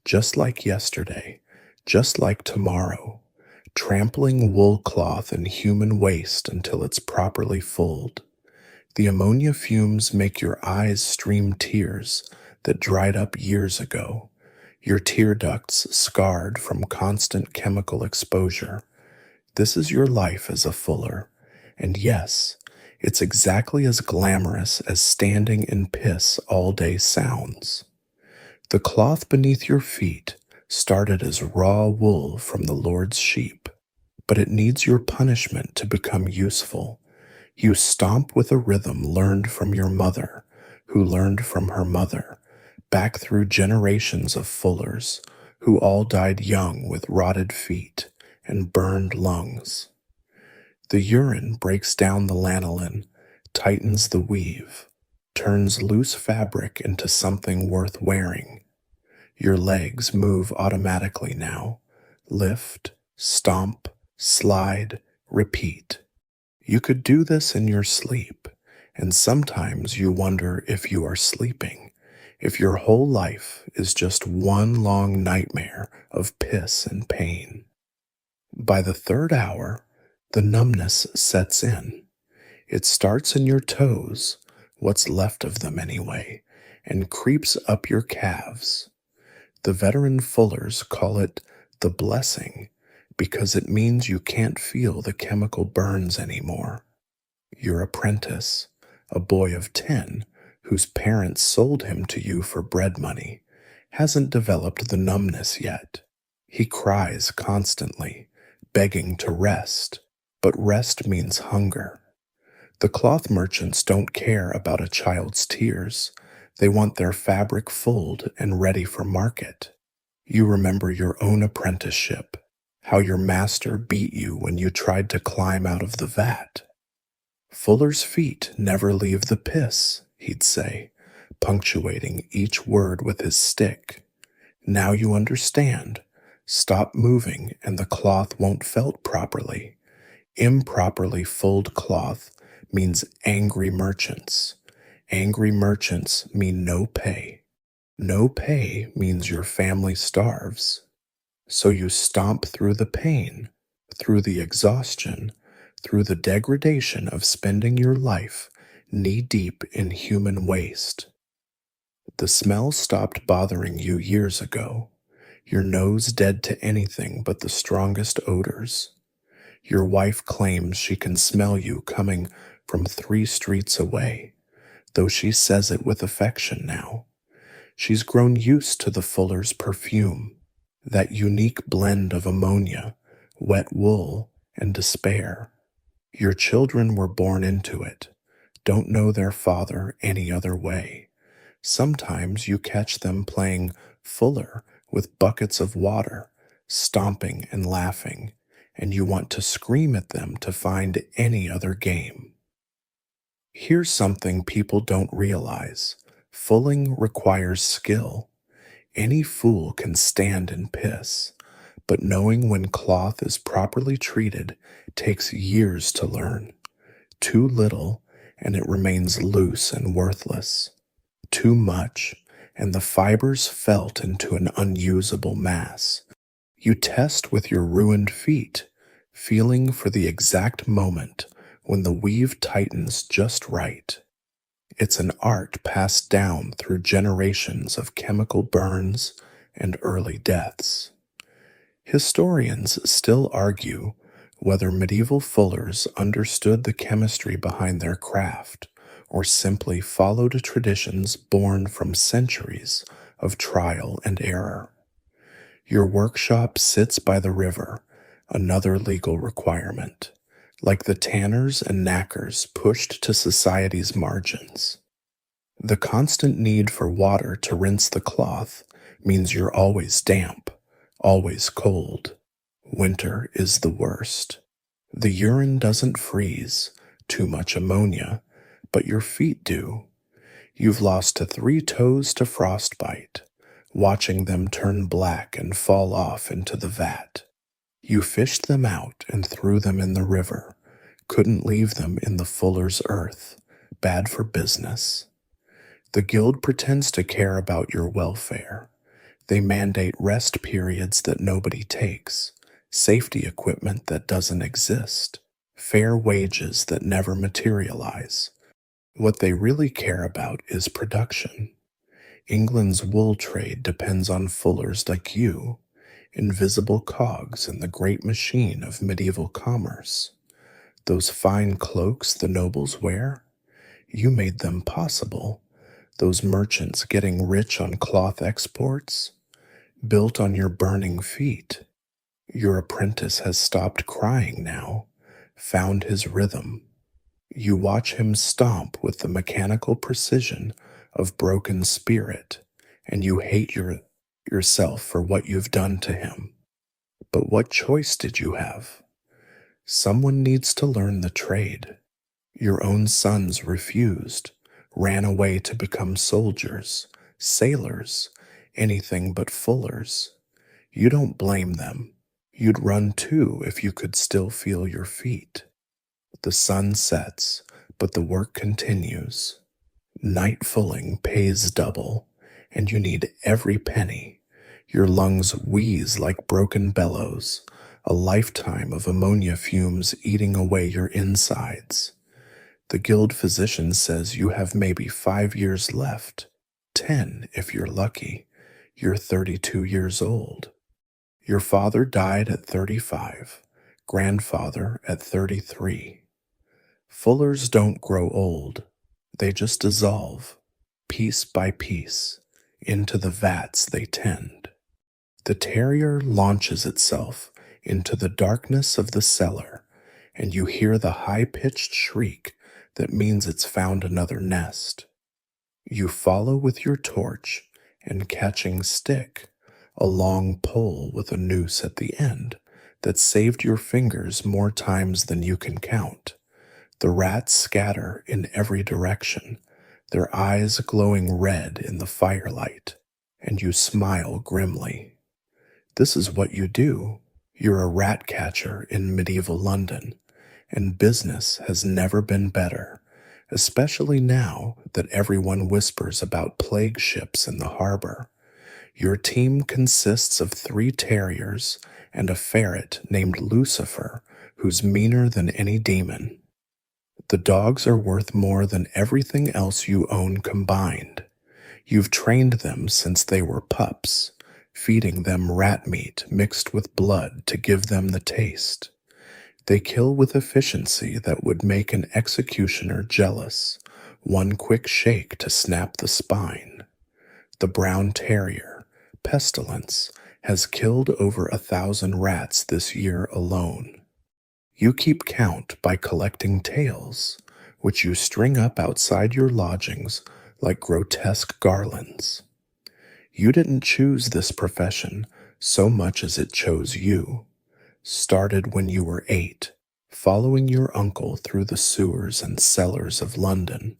just like yesterday, just like tomorrow, trampling wool cloth and human waste until it's properly fulled. The ammonia fumes make your eyes stream tears that dried up years ago, your tear ducts scarred from constant chemical exposure. This is your life as a fuller, and yes, it's exactly as glamorous as standing in piss all day sounds. The cloth beneath your feet started as raw wool from the Lord's sheep, but it needs your punishment to become useful. You stomp with a rhythm learned from your mother, who learned from her mother, back through generations of fullers, who all died young with rotted feet and burned lungs. The urine breaks down the lanolin, tightens the weave, turns loose fabric into something worth wearing. Your legs move automatically now. Lift, stomp, slide, repeat. You could do this in your sleep, and sometimes you wonder if you are sleeping, if your whole life is just one long nightmare of piss and pain. By the third hour, the numbness sets in. It starts in your toes, what's left of them anyway, and creeps up your calves. The veteran fullers call it the blessing because it means you can't feel the chemical burns anymore. Your apprentice, a boy of 10, whose parents sold him to you for bread money, hasn't developed the numbness yet. He cries constantly, begging to rest, but rest means hunger. The cloth merchants don't care about a child's tears. They want their fabric fulled and ready for market. You remember your own apprenticeship, how your master beat you when you tried to climb out of the vat. Fuller's feet never leave the piss, he'd say, punctuating each word with his stick. Now you understand. Stop moving and the cloth won't felt properly. Improperly fulled cloth means angry merchants. Angry merchants mean no pay. No pay means your family starves. So you stomp through the pain, through the exhaustion, through the degradation of spending your life knee-deep in human waste. The smell stopped bothering you years ago, your nose dead to anything but the strongest odors. Your wife claims she can smell you coming from 3 streets away, though she says it with affection now. She's grown used to the fuller's perfume, that unique blend of ammonia, wet wool, and despair. Your children were born into it, don't know their father any other way. Sometimes you catch them playing fuller with buckets of water, stomping and laughing, and you want to scream at them to find any other game. Here's something people don't realize. Fulling requires skill. Any fool can stand in piss, but knowing when cloth is properly treated takes years to learn. Too little, and it remains loose and worthless. Too much, and the fibers felt into an unusable mass. You test with your ruined feet, feeling for the exact moment when the weave tightens just right. It's an art passed down through generations of chemical burns and early deaths. Historians still argue whether medieval fullers understood the chemistry behind their craft or simply followed traditions born from centuries of trial and error. Your workshop sits by the river, another legal requirement. like the tanners and knackers pushed to society's margins. The constant need for water to rinse the cloth means you're always damp, always cold. Winter is the worst. The urine doesn't freeze, too much ammonia, but your feet do. You've lost 3 toes to frostbite, watching them turn black and fall off into the vat. You fished them out and threw them in the river, couldn't leave them in the fuller's earth, bad for business. The guild pretends to care about your welfare. They mandate rest periods that nobody takes, safety equipment that doesn't exist, fair wages that never materialize. What they really care about is production. England's wool trade depends on fullers like you, invisible cogs in the great machine of medieval commerce. Those fine cloaks the nobles wear, you made them possible. Those merchants getting rich on cloth exports, built on your burning feet. Your apprentice has stopped crying now, found his rhythm. You watch him stomp with the mechanical precision of broken spirit, and you hate yourself for what you've done to him. But what choice did you have? Someone needs to learn the trade. Your own sons refused, ran away to become soldiers, sailors, anything but fullers. You don't blame them. You'd run too if you could still feel your feet. The sun sets, but the work continues. Night fulling pays double, and you need every penny. Your lungs wheeze like broken bellows, a lifetime of ammonia fumes eating away your insides. The guild physician says you have maybe 5 years left, 10 if you're lucky. You're 32 years old. Your father died at 35, grandfather at 33. Fullers don't grow old, they just dissolve, piece by piece, into the vats they tend. The terrier launches itself into the darkness of the cellar, and you hear the high-pitched shriek that means it's found another nest. You follow with your torch and catching stick, a long pole with a noose at the end that saved your fingers more times than you can count. The rats scatter in every direction, their eyes glowing red in the firelight, and you smile grimly. This is what you do. You're a rat catcher in medieval London, and business has never been better, especially now that everyone whispers about plague ships in the harbor. Your team consists of 3 terriers and a ferret named Lucifer, who's meaner than any demon. The dogs are worth more than everything else you own combined. You've trained them since they were pups, feeding them rat meat mixed with blood to give them the taste. They kill with efficiency that would make an executioner jealous, one quick shake to snap the spine. The brown terrier, Pestilence, has killed over 1,000 rats this year alone. You keep count by collecting tails, which you string up outside your lodgings like grotesque garlands. You didn't choose this profession so much as it chose you. Started when you were 8, following your uncle through the sewers and cellars of London.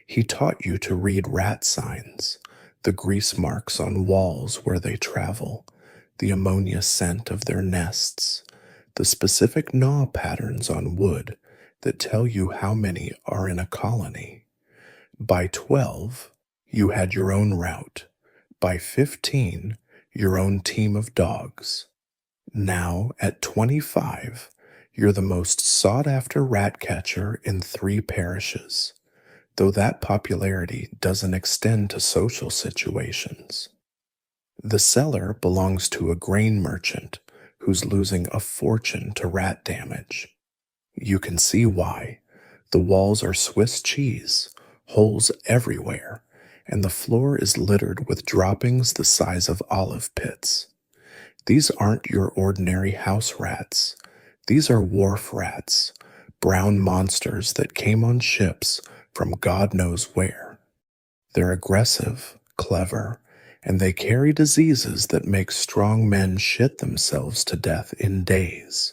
He taught you to read rat signs, the grease marks on walls where they travel, the ammonia scent of their nests, the specific gnaw patterns on wood that tell you how many are in a colony. By 12, you had your own route. By 15, your own team of dogs. Now, at 25, you're the most sought-after rat catcher in 3 parishes, though that popularity doesn't extend to social situations. The cellar belongs to a grain merchant who's losing a fortune to rat damage. You can see why. The walls are Swiss cheese, holes everywhere, and the floor is littered with droppings the size of olive pits. These aren't your ordinary house rats. These are wharf rats, brown monsters that came on ships from God knows where. They're aggressive, clever, and they carry diseases that make strong men shit themselves to death in days.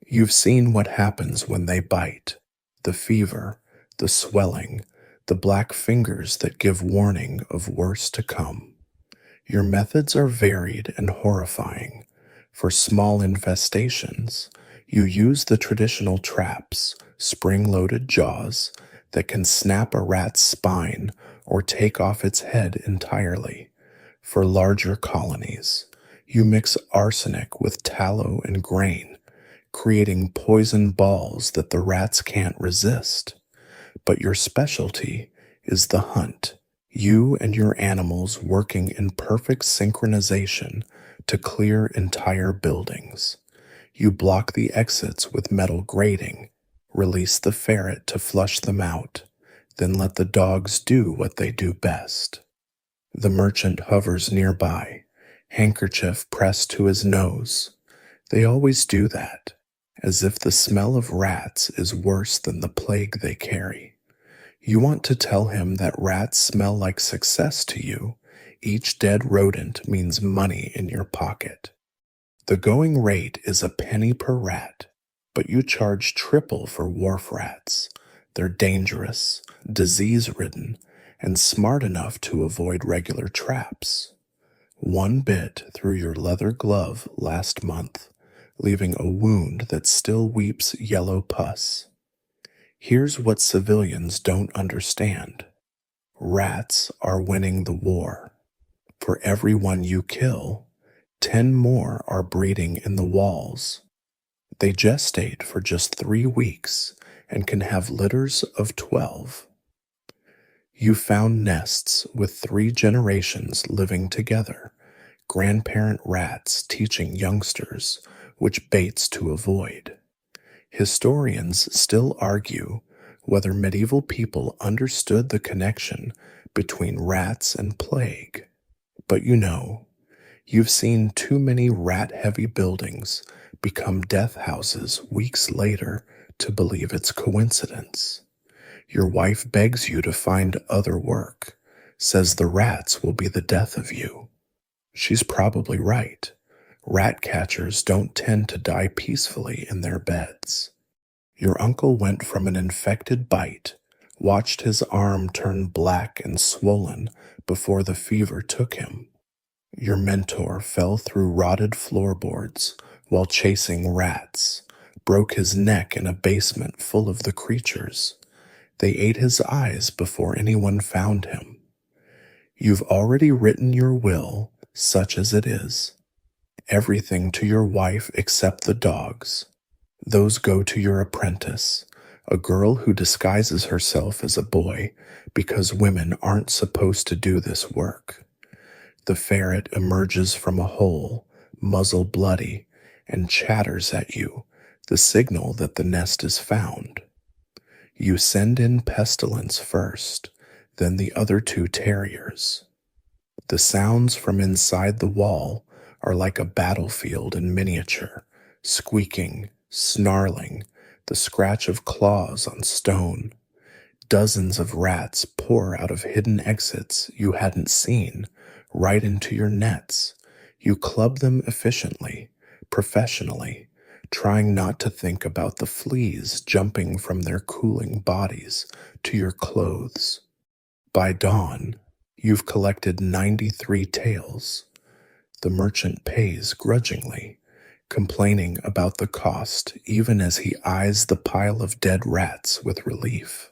You've seen what happens when they bite: the fever, the swelling, the black fingers that give warning of worse to come. Your methods are varied and horrifying. For small infestations, you use the traditional traps, spring-loaded jaws, that can snap a rat's spine or take off its head entirely. For larger colonies, you mix arsenic with tallow and grain, creating poison balls that the rats can't resist. But your specialty is the hunt, you and your animals working in perfect synchronization to clear entire buildings. You block the exits with metal grating, release the ferret to flush them out, then let the dogs do what they do best. The merchant hovers nearby, handkerchief pressed to his nose. They always do that, as if the smell of rats is worse than the plague they carry. You want to tell him that rats smell like success to you. Each dead rodent means money in your pocket. The going rate is a penny per rat, but you charge triple for wharf rats. They're dangerous, disease-ridden, and smart enough to avoid regular traps. One bit through your leather glove last month, leaving a wound that still weeps yellow pus. Here's what civilians don't understand. Rats are winning the war. For every one you kill, 10 more are breeding in the walls. They gestate for just 3 weeks and can have litters of 12. You found nests with 3 generations living together, grandparent rats teaching youngsters which baits to avoid. Historians still argue whether medieval people understood the connection between rats and plague. But you've seen too many rat-heavy buildings become death houses weeks later to believe it's coincidence. Your wife begs you to find other work, says the rats will be the death of you. She's probably right. Rat catchers don't tend to die peacefully in their beds. Your uncle went from an infected bite, watched his arm turn black and swollen before the fever took him. Your mentor fell through rotted floorboards while chasing rats, broke his neck in a basement full of the creatures. They ate his eyes before anyone found him. You've already written your will, such as it is. Everything to your wife except the dogs. Those go to your apprentice, a girl who disguises herself as a boy because women aren't supposed to do this work. The ferret emerges from a hole, muzzle bloody, and chatters at you, the signal that the nest is found. You send in Pestilence first, then the other 2 terriers. The sounds from inside the wall are like a battlefield in miniature, squeaking, snarling, the scratch of claws on stone. Dozens of rats pour out of hidden exits you hadn't seen, right into your nets. You club them efficiently, professionally, trying not to think about the fleas jumping from their cooling bodies to your clothes. By dawn, you've collected 93 tails. The merchant pays grudgingly, complaining about the cost even as he eyes the pile of dead rats with relief.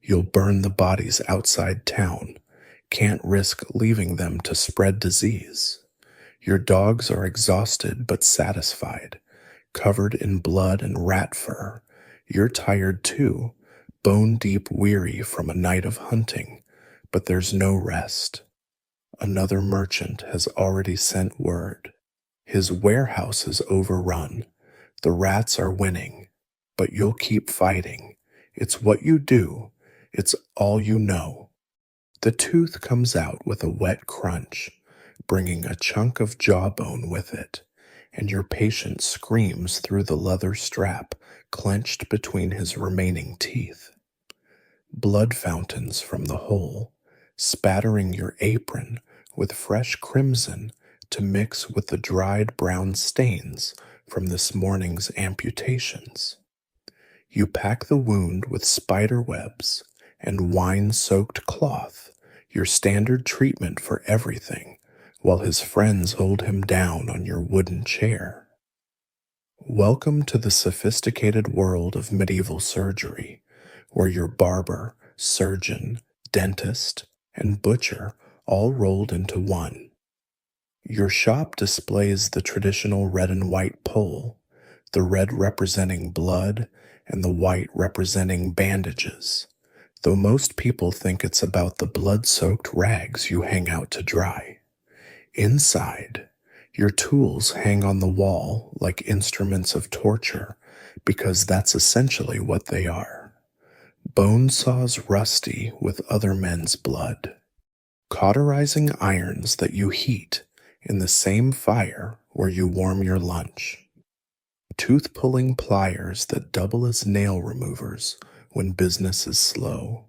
You'll burn the bodies outside town, can't risk leaving them to spread disease. Your dogs are exhausted but satisfied, covered in blood and rat fur. You're tired too, bone-deep weary from a night of hunting, but there's no rest. Another merchant has already sent word. His warehouse is overrun. The rats are winning, but you'll keep fighting. It's what you do. It's all you know. The tooth comes out with a wet crunch, bringing a chunk of jawbone with it, and your patient screams through the leather strap clenched between his remaining teeth. Blood fountains from the hole, spattering your apron with fresh crimson to mix with the dried brown stains from this morning's amputations. You pack the wound with spider webs and wine-soaked cloth, your standard treatment for everything, while his friends hold him down on your wooden chair. Welcome to the sophisticated world of medieval surgery, where your barber, surgeon, dentist, and butcher all rolled into one. Your shop displays the traditional red and white pole, the red representing blood and the white representing bandages, though most people think it's about the blood-soaked rags you hang out to dry. Inside, your tools hang on the wall like instruments of torture, because that's essentially what they are. Bone saws rusty with other men's blood. Cauterizing irons that you heat in the same fire where you warm your lunch. Tooth-pulling pliers that double as nail removers when business is slow.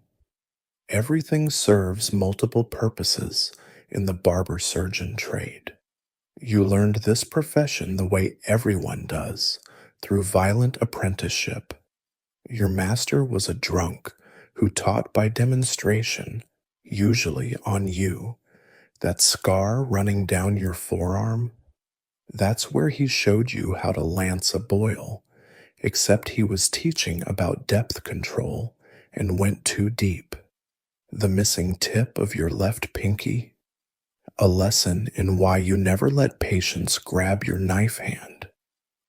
Everything serves multiple purposes in the barber-surgeon trade. You learned this profession the way everyone does, through violent apprenticeship. Your master was a drunk who taught by demonstration, usually on you. That scar running down your forearm, that's where he showed you how to lance a boil, except he was teaching about depth control and went too deep. The missing tip of your left pinky, a lesson in why you never let patients grab your knife hand.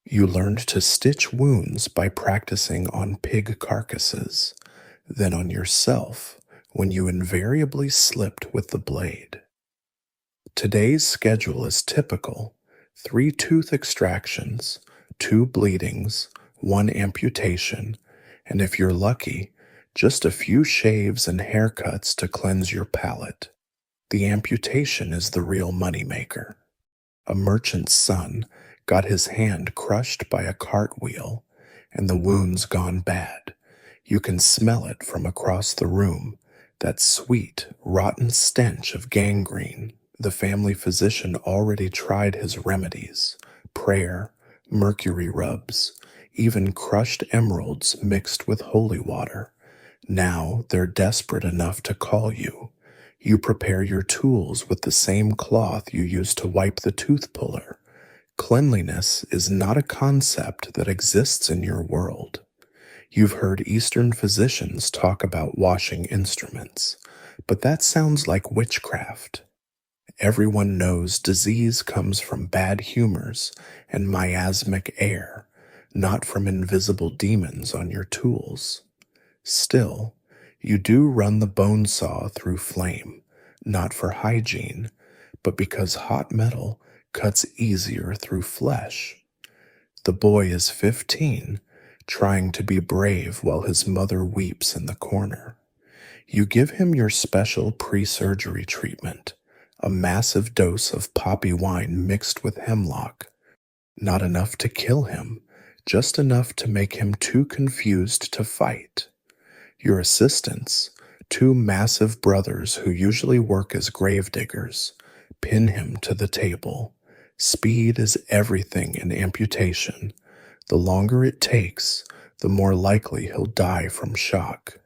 You learned to stitch wounds by practicing on pig carcasses, then on yourself when you invariably slipped with the blade. Today's schedule is typical: 3 tooth extractions, 2 bleedings, 1 amputation, and if you're lucky, just a few shaves and haircuts to cleanse your palate. The amputation is the real moneymaker. A merchant's son got his hand crushed by a cartwheel, and the wound's gone bad. You can smell it from across the room, that sweet, rotten stench of gangrene. The family physician already tried his remedies: prayer, mercury rubs, even crushed emeralds mixed with holy water. Now they're desperate enough to call you. You prepare your tools with the same cloth you use to wipe the tooth puller. Cleanliness is not a concept that exists in your world. You've heard Eastern physicians talk about washing instruments, but that sounds like witchcraft. Everyone knows disease comes from bad humors and miasmic air, not from invisible demons on your tools. Still, you do run the bone saw through flame, not for hygiene, but because hot metal cuts easier through flesh. The boy is 15, trying to be brave while his mother weeps in the corner. You give him your special pre-surgery treatment, a massive dose of poppy wine mixed with hemlock. Not enough to kill him, just enough to make him too confused to fight. Your assistants, 2 massive brothers who usually work as gravediggers, pin him to the table. Speed is everything in amputation. The longer it takes, the more likely he'll die from shock.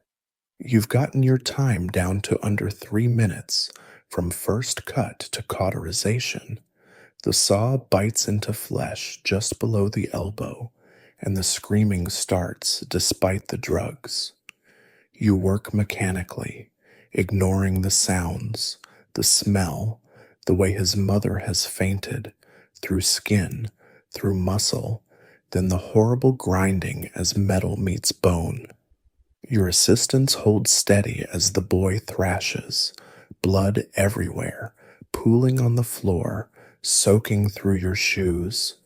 You've gotten your time down to under 3 minutes, from first cut to cauterization. The saw bites into flesh just below the elbow, and the screaming starts despite the drugs. You work mechanically, ignoring the sounds, the smell, the way his mother has fainted, through skin, through muscle, then the horrible grinding as metal meets bone. Your assistants hold steady as the boy thrashes, blood everywhere, pooling on the floor, soaking through your shoes.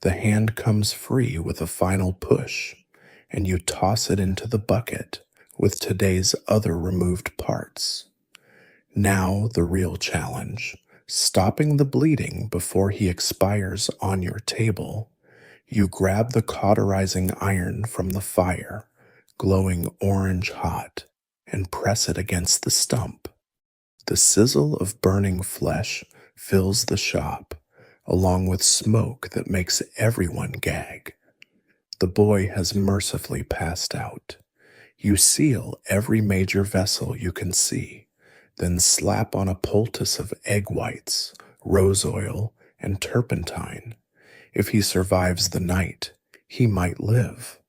The hand comes free with a final push, and you toss it into the bucket with today's other removed parts. Now the real challenge, Stopping the bleeding before he expires on your table, you grab the cauterizing iron from the fire, glowing orange hot, and press it against the stump. The sizzle of burning flesh fills the shop, along with smoke that makes everyone gag. The boy has mercifully passed out. You seal every major vessel you can see, then slap on a poultice of egg whites, rose oil, and turpentine. If he survives the night, he might live.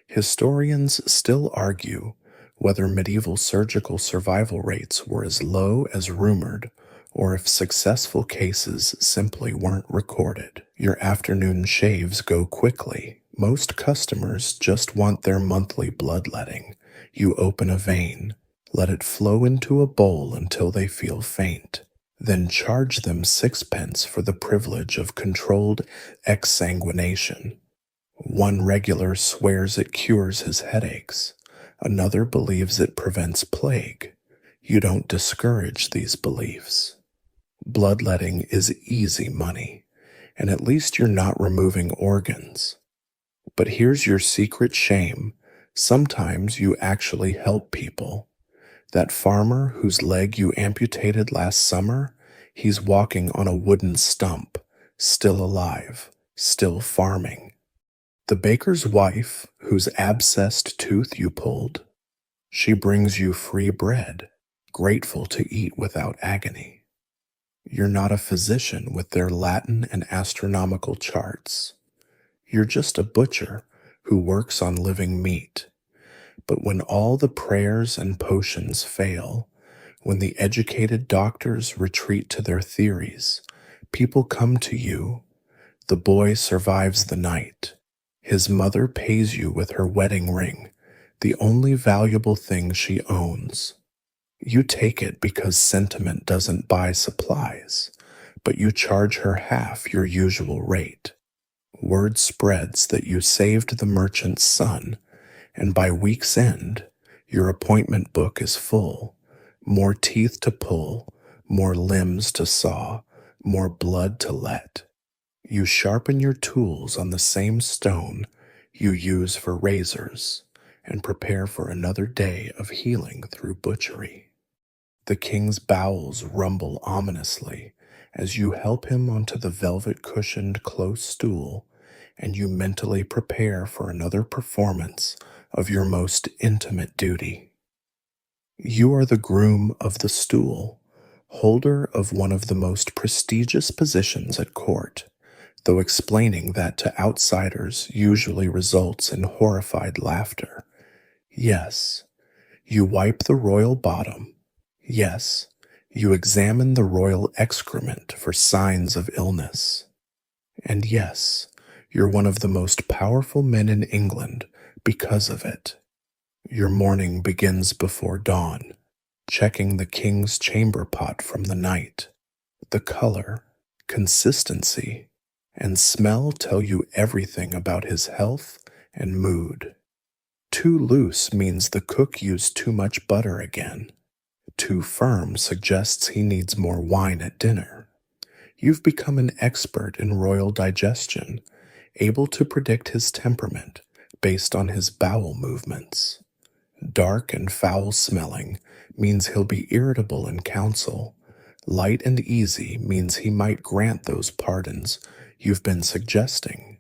Historians still argue whether medieval surgical survival rates were as low as rumored or if successful cases simply weren't recorded. Your afternoon shaves go quickly. Most customers just want their monthly bloodletting. You open a vein, let it flow into a bowl until they feel faint, then charge them 6 pence for the privilege of controlled exsanguination. One regular swears it cures his headaches. Another believes it prevents plague. You don't discourage these beliefs. Bloodletting is easy money, and at least you're not removing organs. But here's your secret shame. Sometimes you actually help people. That farmer whose leg you amputated last summer, he's walking on a wooden stump, still alive, still farming. The baker's wife, whose abscessed tooth you pulled, she brings you free bread, grateful to eat without agony. You're not a physician with their Latin and astronomical charts. You're just a butcher who works on living meat. But when all the prayers and potions fail, when the educated doctors retreat to their theories, people come to you. The boy survives the night. His mother pays you with her wedding ring, the only valuable thing she owns. You take it because sentiment doesn't buy supplies, but you charge her half your usual rate. Word spreads that you saved the merchant's son, and by week's end, your appointment book is full. More teeth to pull, more limbs to saw, more blood to let. You sharpen your tools on the same stone you use for razors and prepare for another day of healing through butchery. The king's bowels rumble ominously as you help him onto the velvet-cushioned close stool and you mentally prepare for another performance of your most intimate duty. You are the groom of the stool, holder of one of the most prestigious positions at court, though explaining that to outsiders usually results in horrified laughter. Yes, you wipe the royal bottom. Yes, you examine the royal excrement for signs of illness. And yes, you're one of the most powerful men in England because of it. Your morning begins before dawn, checking the king's chamber pot from the night. The color, consistency, and smell tell you everything about his health and mood. Too loose means the cook used too much butter again. Too firm suggests he needs more wine at dinner. You've become an expert in royal digestion, able to predict his temperament based on his bowel movements. Dark and foul smelling means he'll be irritable in council. Light and easy means he might grant those pardons you've been suggesting.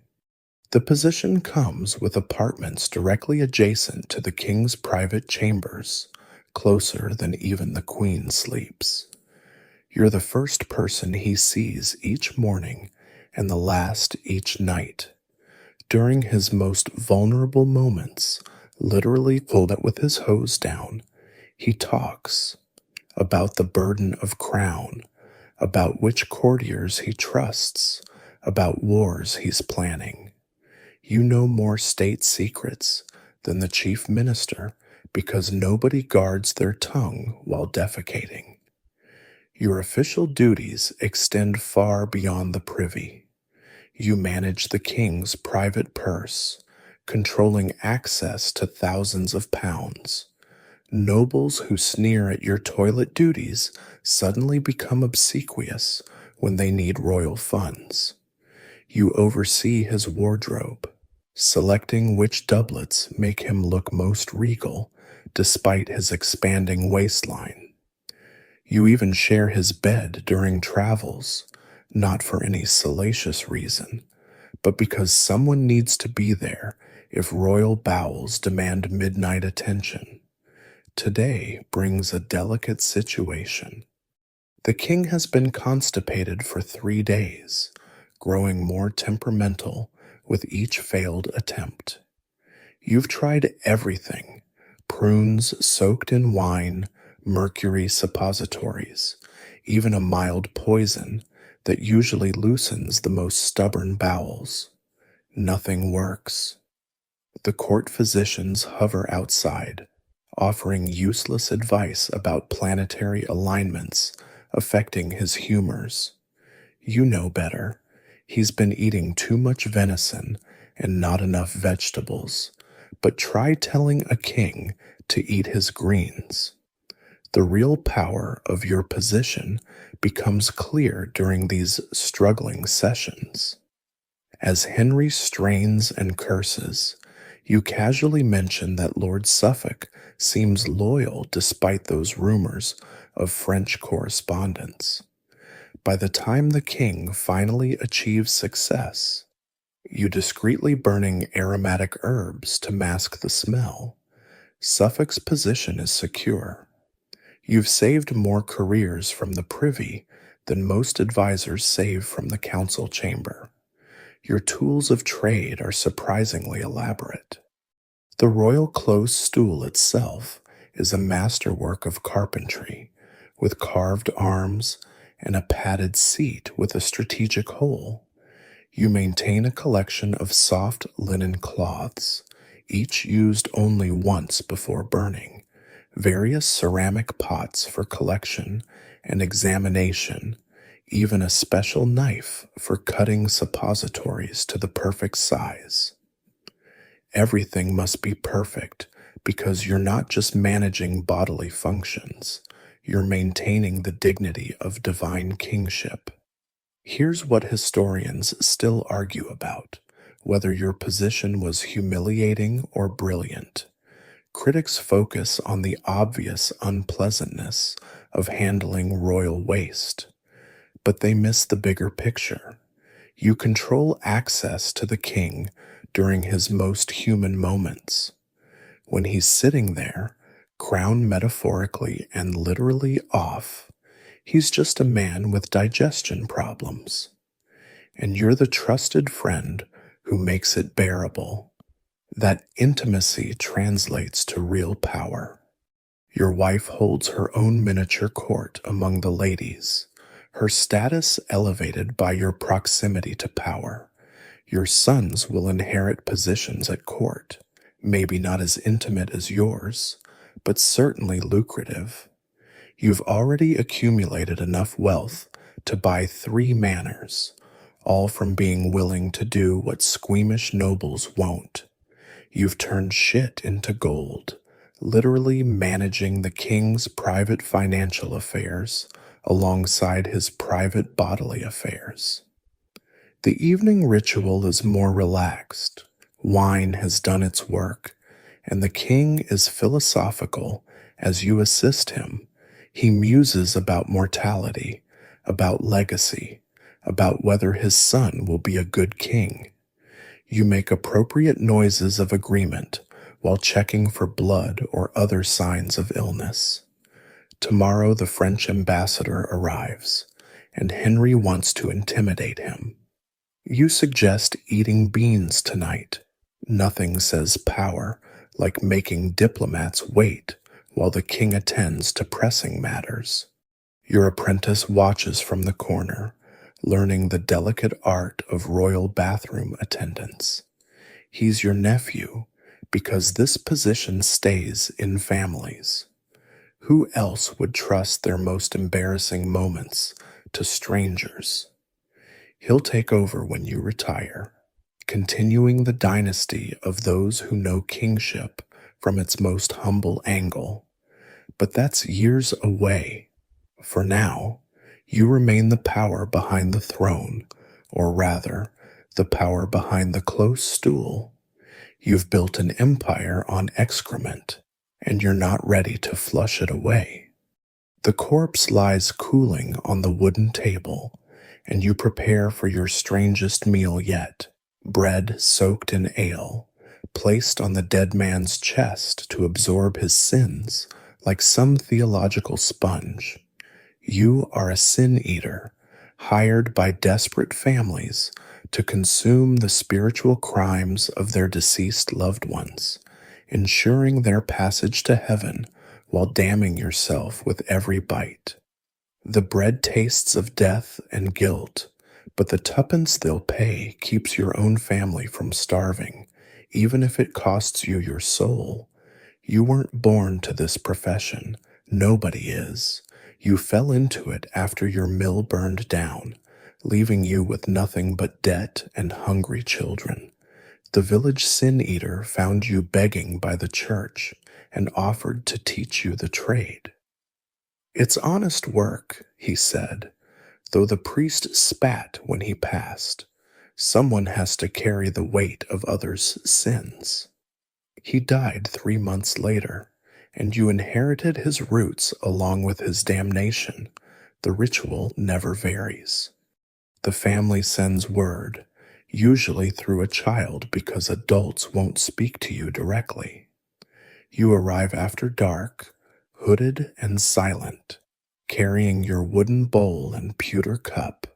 The position comes with apartments directly adjacent to the king's private chambers, closer than even the queen sleeps. You're the first person he sees each morning and the last each night. During his most vulnerable moments, literally pulled it with his hose down, he talks about the burden of crown, about which courtiers he trusts, about wars he's planning. You know more state secrets than the chief minister because nobody guards their tongue while defecating. Your official duties extend far beyond the privy. You manage the king's private purse, controlling access to thousands of pounds. Nobles who sneer at your toilet duties suddenly become obsequious when they need royal funds. You oversee his wardrobe, selecting which doublets make him look most regal despite his expanding waistline. You even share his bed during travels, not for any salacious reason, but because someone needs to be there if royal bowels demand midnight attention. Today brings a delicate situation. The king has been constipated for 3 days, growing more temperamental with each failed attempt. You've tried everything: prunes soaked in wine, mercury suppositories, even a mild poison that usually loosens the most stubborn bowels. Nothing works. The court physicians hover outside, offering useless advice about planetary alignments affecting his humors. You know better. He's been eating too much venison and not enough vegetables. But try telling a king to eat his greens. The real power of your position becomes clear during these struggling sessions. As Henry strains and curses, you casually mention that Lord Suffolk seems loyal despite those rumors of French correspondence. By the time the king finally achieves success, you discreetly burning aromatic herbs to mask the smell, Suffolk's position is secure. You've saved more careers from the privy than most advisors save from the council chamber. Your tools of trade are surprisingly elaborate. The royal close stool itself is a masterwork of carpentry, with carved arms and a padded seat with a strategic hole. You maintain a collection of soft linen cloths, each used only once before burning, various ceramic pots for collection and examination, even a special knife for cutting suppositories to the perfect size. Everything must be perfect because you're not just managing bodily functions, you're maintaining the dignity of divine kingship. Here's what historians still argue about: whether your position was humiliating or brilliant. Critics focus on the obvious unpleasantness of handling royal waste, but they miss the bigger picture. You control access to the king during his most human moments. When he's sitting there, crown metaphorically and literally off, he's just a man with digestion problems. And you're the trusted friend who makes it bearable. That intimacy translates to real power. Your wife holds her own miniature court among the ladies, her status elevated by your proximity to power. Your sons will inherit positions at court, maybe not as intimate as yours, but certainly lucrative. You've already accumulated enough wealth to buy 3 manors, all from being willing to do what squeamish nobles won't. You've turned shit into gold, literally managing the king's private financial affairs alongside his private bodily affairs. The evening ritual is more relaxed. Wine has done its work, and the king is philosophical as you assist him. He muses about mortality, about legacy, about whether his son will be a good king. You make appropriate noises of agreement while checking for blood or other signs of illness. Tomorrow the French ambassador arrives, and Henry wants to intimidate him. You suggest eating beans tonight. Nothing says power like making diplomats wait while the king attends to pressing matters. Your apprentice watches from the corner, learning the delicate art of royal bathroom attendance. He's your nephew because this position stays in families. Who else would trust their most embarrassing moments to strangers? He'll take over when you retire, continuing the dynasty of those who know kingship from its most humble angle. But that's years away. For now, you remain the power behind the throne, or rather, the power behind the close stool. You've built an empire on excrement, and you're not ready to flush it away. The corpse lies cooling on the wooden table, and you prepare for your strangest meal yet, bread soaked in ale, placed on the dead man's chest to absorb his sins like some theological sponge. You are a sin eater, hired by desperate families to consume the spiritual crimes of their deceased loved ones, ensuring their passage to heaven while damning yourself with every bite. The bread tastes of death and guilt, but the tuppence they'll pay keeps your own family from starving, even if it costs you your soul. You weren't born to this profession. Nobody is. You fell into it after your mill burned down, leaving you with nothing but debt and hungry children. The village sin eater found you begging by the church and offered to teach you the trade. It's honest work, he said, though the priest spat when he passed. Someone has to carry the weight of others' sins. He died 3 months later, and you inherited his roots along with his damnation. The ritual never varies. The family sends word, usually through a child because adults won't speak to you directly. You arrive after dark, hooded and silent, carrying your wooden bowl and pewter cup.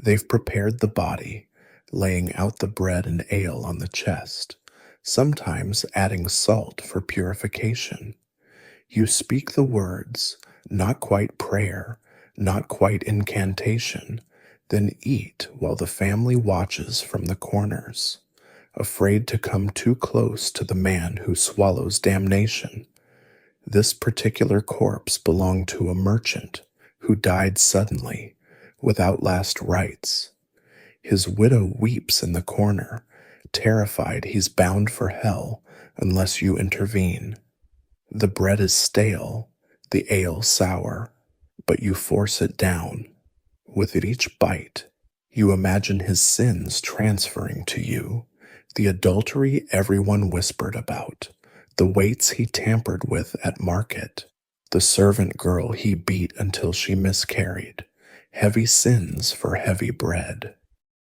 They've prepared the body, laying out the bread and ale on the chest, sometimes adding salt for purification. You speak the words, not quite prayer, not quite incantation, then eat while the family watches from the corners, afraid to come too close to the man who swallows damnation. This particular corpse belonged to a merchant who died suddenly, without last rites. His widow weeps in the corner, terrified he's bound for hell unless you intervene. The bread is stale, the ale sour, but you force it down. With each bite, you imagine his sins transferring to you, the adultery everyone whispered about, the weights he tampered with at market, the servant girl he beat until she miscarried, heavy sins for heavy bread.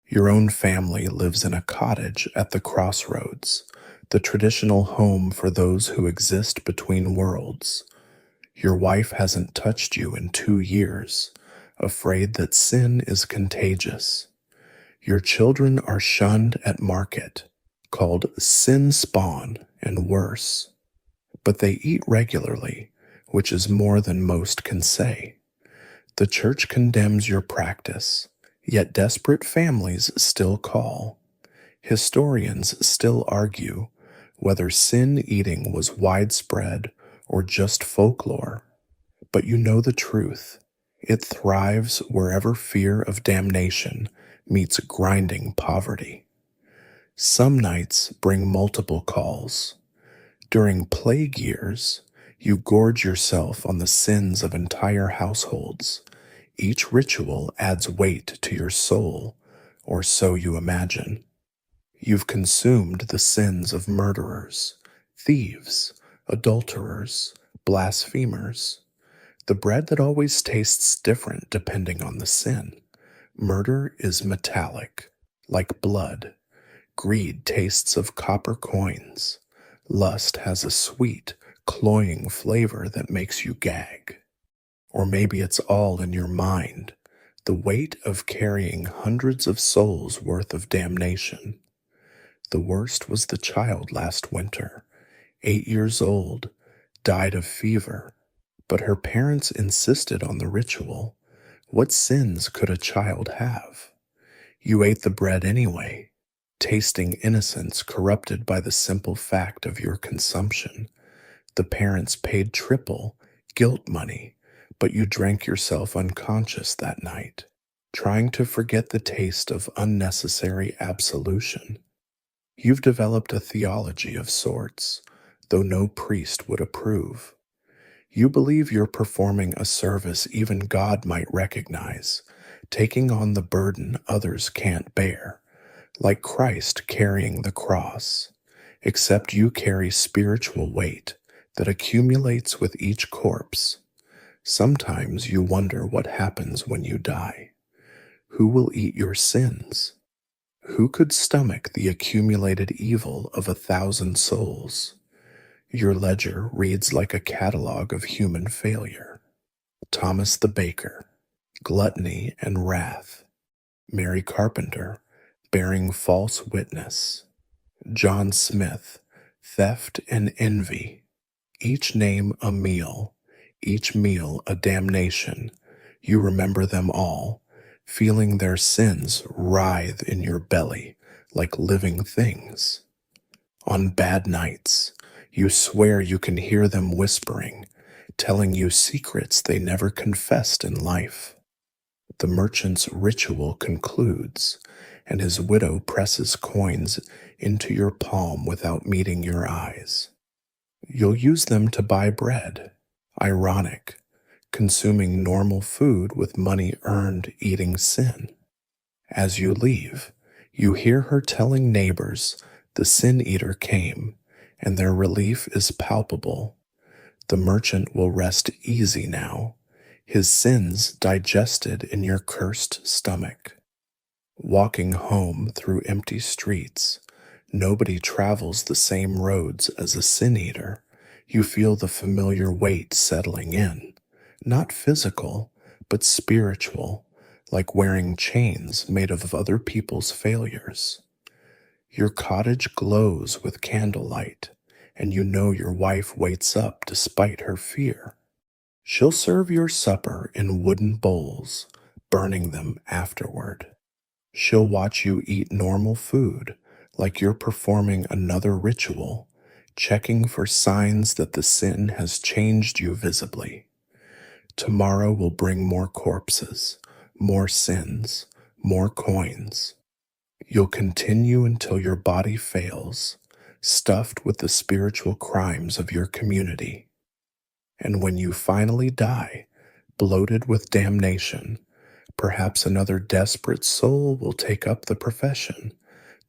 Your own family lives in a cottage at the crossroads, the traditional home for those who exist between worlds. Your wife hasn't touched you in 2 years, afraid that sin is contagious. Your children are shunned at market, called sin spawn and worse. But they eat regularly, which is more than most can say. The church condemns your practice, yet desperate families still call. Historians still argue whether sin eating was widespread or just folklore. But you know the truth. It thrives wherever fear of damnation meets grinding poverty. Some nights bring multiple calls. During plague years, you gorge yourself on the sins of entire households. Each ritual adds weight to your soul, or so you imagine. You've consumed the sins of murderers, thieves, adulterers, blasphemers. The bread that always tastes different depending on the sin. Murder is metallic, like blood. Greed tastes of copper coins. Lust has a sweet, cloying flavor that makes you gag. Or maybe it's all in your mind, the weight of carrying hundreds of souls worth of damnation. The worst was the child last winter, 8 years old, died of fever, but her parents insisted on the ritual. What sins could a child have? You ate the bread anyway, tasting innocence corrupted by the simple fact of your consumption. The parents paid triple, guilt money, but you drank yourself unconscious that night, trying to forget the taste of unnecessary absolution. You've developed a theology of sorts, though no priest would approve. You believe you're performing a service even God might recognize, taking on the burden others can't bear, like Christ carrying the cross, except you carry spiritual weight that accumulates with each corpse. Sometimes you wonder what happens when you die. Who will eat your sins? Who could stomach the accumulated evil of 1,000 souls? Your ledger reads like a catalog of human failure. Thomas the baker, gluttony and wrath. Mary Carpenter, bearing false witness. John Smith, theft and envy. Each name a meal, each meal a damnation. You remember them all, feeling their sins writhe in your belly like living things. On bad nights, you swear you can hear them whispering, telling you secrets they never confessed in life. The merchant's ritual concludes, and his widow presses coins into your palm without meeting your eyes. You'll use them to buy bread. Ironic, consuming normal food with money earned eating sin. As you leave, you hear her telling neighbors the sin eater came, and their relief is palpable. The merchant will rest easy now, his sins digested in your cursed stomach. Walking home through empty streets, nobody travels the same roads as a sin eater. You feel the familiar weight settling in, not physical, but spiritual, like wearing chains made of other people's failures. Your cottage glows with candlelight, and you know your wife waits up despite her fear. She'll serve your supper in wooden bowls, burning them afterward. She'll watch you eat normal food, like you're performing another ritual, checking for signs that the sin has changed you visibly. Tomorrow will bring more corpses, more sins, more coins. You'll continue until your body fails, stuffed with the spiritual crimes of your community. And when you finally die, bloated with damnation, perhaps another desperate soul will take up the profession.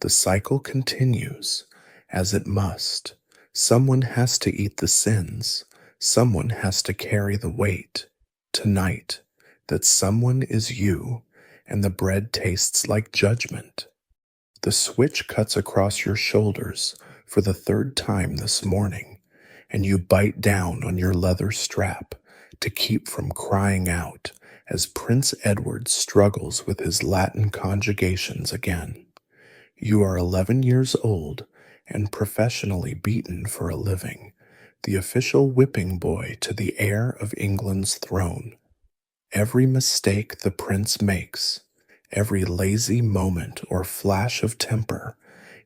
The cycle continues, as it must. Someone has to eat the sins. Someone has to carry the weight. Tonight, that someone is you, and the bread tastes like judgment. The switch cuts across your shoulders for the third time this morning, and you bite down on your leather strap to keep from crying out as Prince Edward struggles with his Latin conjugations again. You are 11 years old and professionally beaten for a living, the official whipping boy to the heir of England's throne. Every mistake the prince makes, every lazy moment or flash of temper,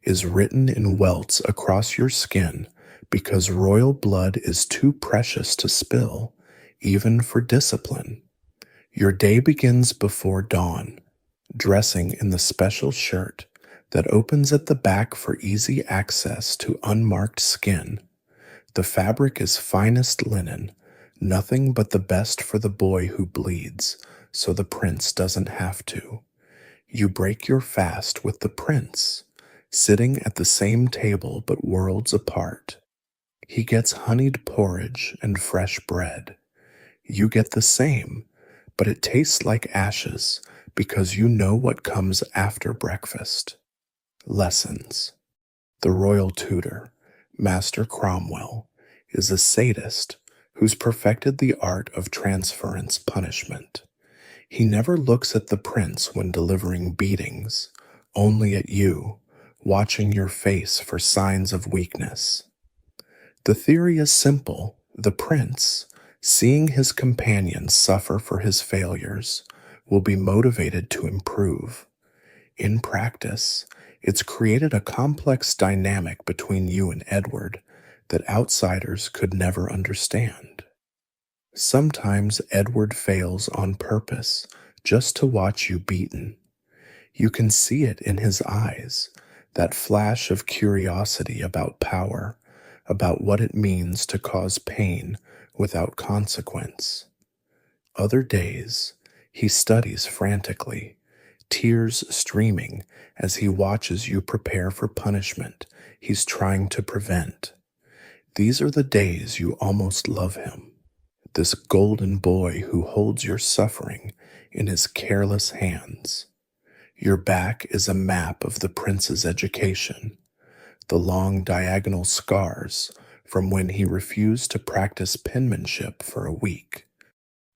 is written in welts across your skin because royal blood is too precious to spill, even for discipline. Your day begins before dawn, dressing in the special shirt that opens at the back for easy access to unmarked skin. The fabric is finest linen, nothing but the best for the boy who bleeds, so the prince doesn't have to. You break your fast with the prince, sitting at the same table but worlds apart. He gets honeyed porridge and fresh bread. You get the same, but it tastes like ashes because you know what comes after breakfast. Lessons. The royal tutor, Master Cromwell, is a sadist who's perfected the art of transference punishment. He never looks at the prince when delivering beatings, only at you, watching your face for signs of weakness. The theory is simple. The prince, seeing his companions suffer for his failures, will be motivated to improve. In practice, it's created a complex dynamic between you and Edward that outsiders could never understand. Sometimes Edward fails on purpose just to watch you beaten. You can see it in his eyes, that flash of curiosity about power, about what it means to cause pain without consequence. Other days, he studies frantically, tears streaming as he watches you prepare for punishment he's trying to prevent. These are the days you almost love him, this golden boy who holds your suffering in his careless hands. Your back is a map of the prince's education, the long diagonal scars from when he refused to practice penmanship for a week,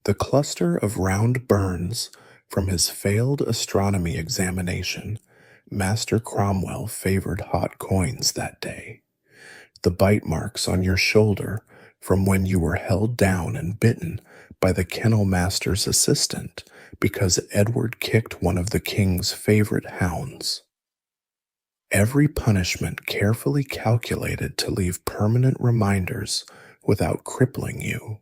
the cluster of round burns from his failed astronomy examination. Master Cromwell favored hot coins that day, the bite marks on your shoulder from when you were held down and bitten by the kennel master's assistant because Edward kicked one of the king's favorite hounds. Every punishment carefully calculated to leave permanent reminders without crippling you.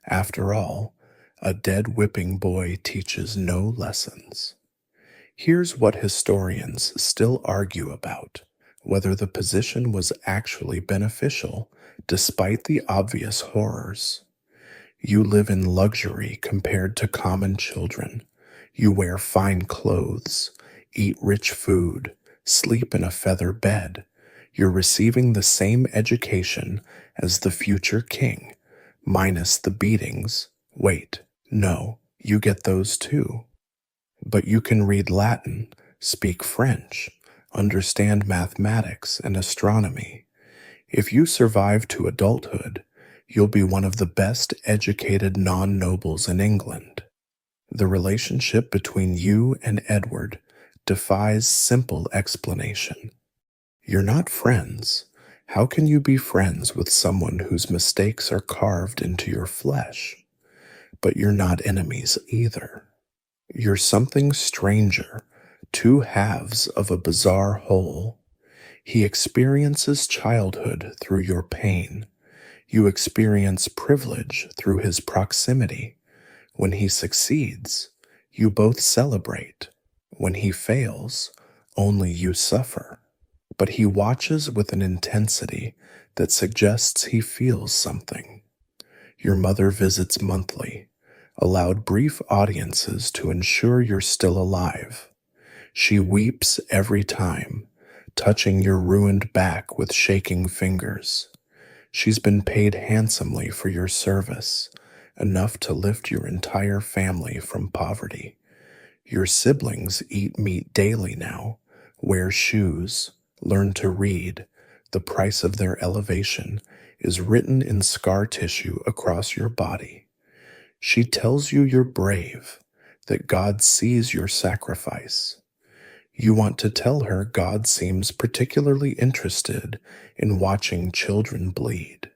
After all, a dead whipping boy teaches no lessons. Here's what historians still argue about: whether the position was actually beneficial despite the obvious horrors. You live in luxury compared to common children. You wear fine clothes, eat rich food, sleep in a feather bed. You're receiving the same education as the future king, minus the beatings. Wait, no, you get those too. But you can read Latin, speak French, understand mathematics and astronomy. If you survive to adulthood, you'll be one of the best educated non-nobles in England. The relationship between you and Edward defies simple explanation. You're not friends. How can you be friends with someone whose mistakes are carved into your flesh? But you're not enemies either. You're something stranger, two halves of a bizarre whole. He experiences childhood through your pain. You experience privilege through his proximity. When he succeeds, you both celebrate. When he fails, only you suffer. But he watches with an intensity that suggests he feels something. Your mother visits monthly, allowed brief audiences to ensure you're still alive. She weeps every time, touching your ruined back with shaking fingers. She's been paid handsomely for your service, enough to lift your entire family from poverty. Your siblings eat meat daily now, wear shoes, learn to read. The price of their elevation is written in scar tissue across your body. She tells you you're brave, that God sees your sacrifice. You want to tell her God seems particularly interested in watching children bleed.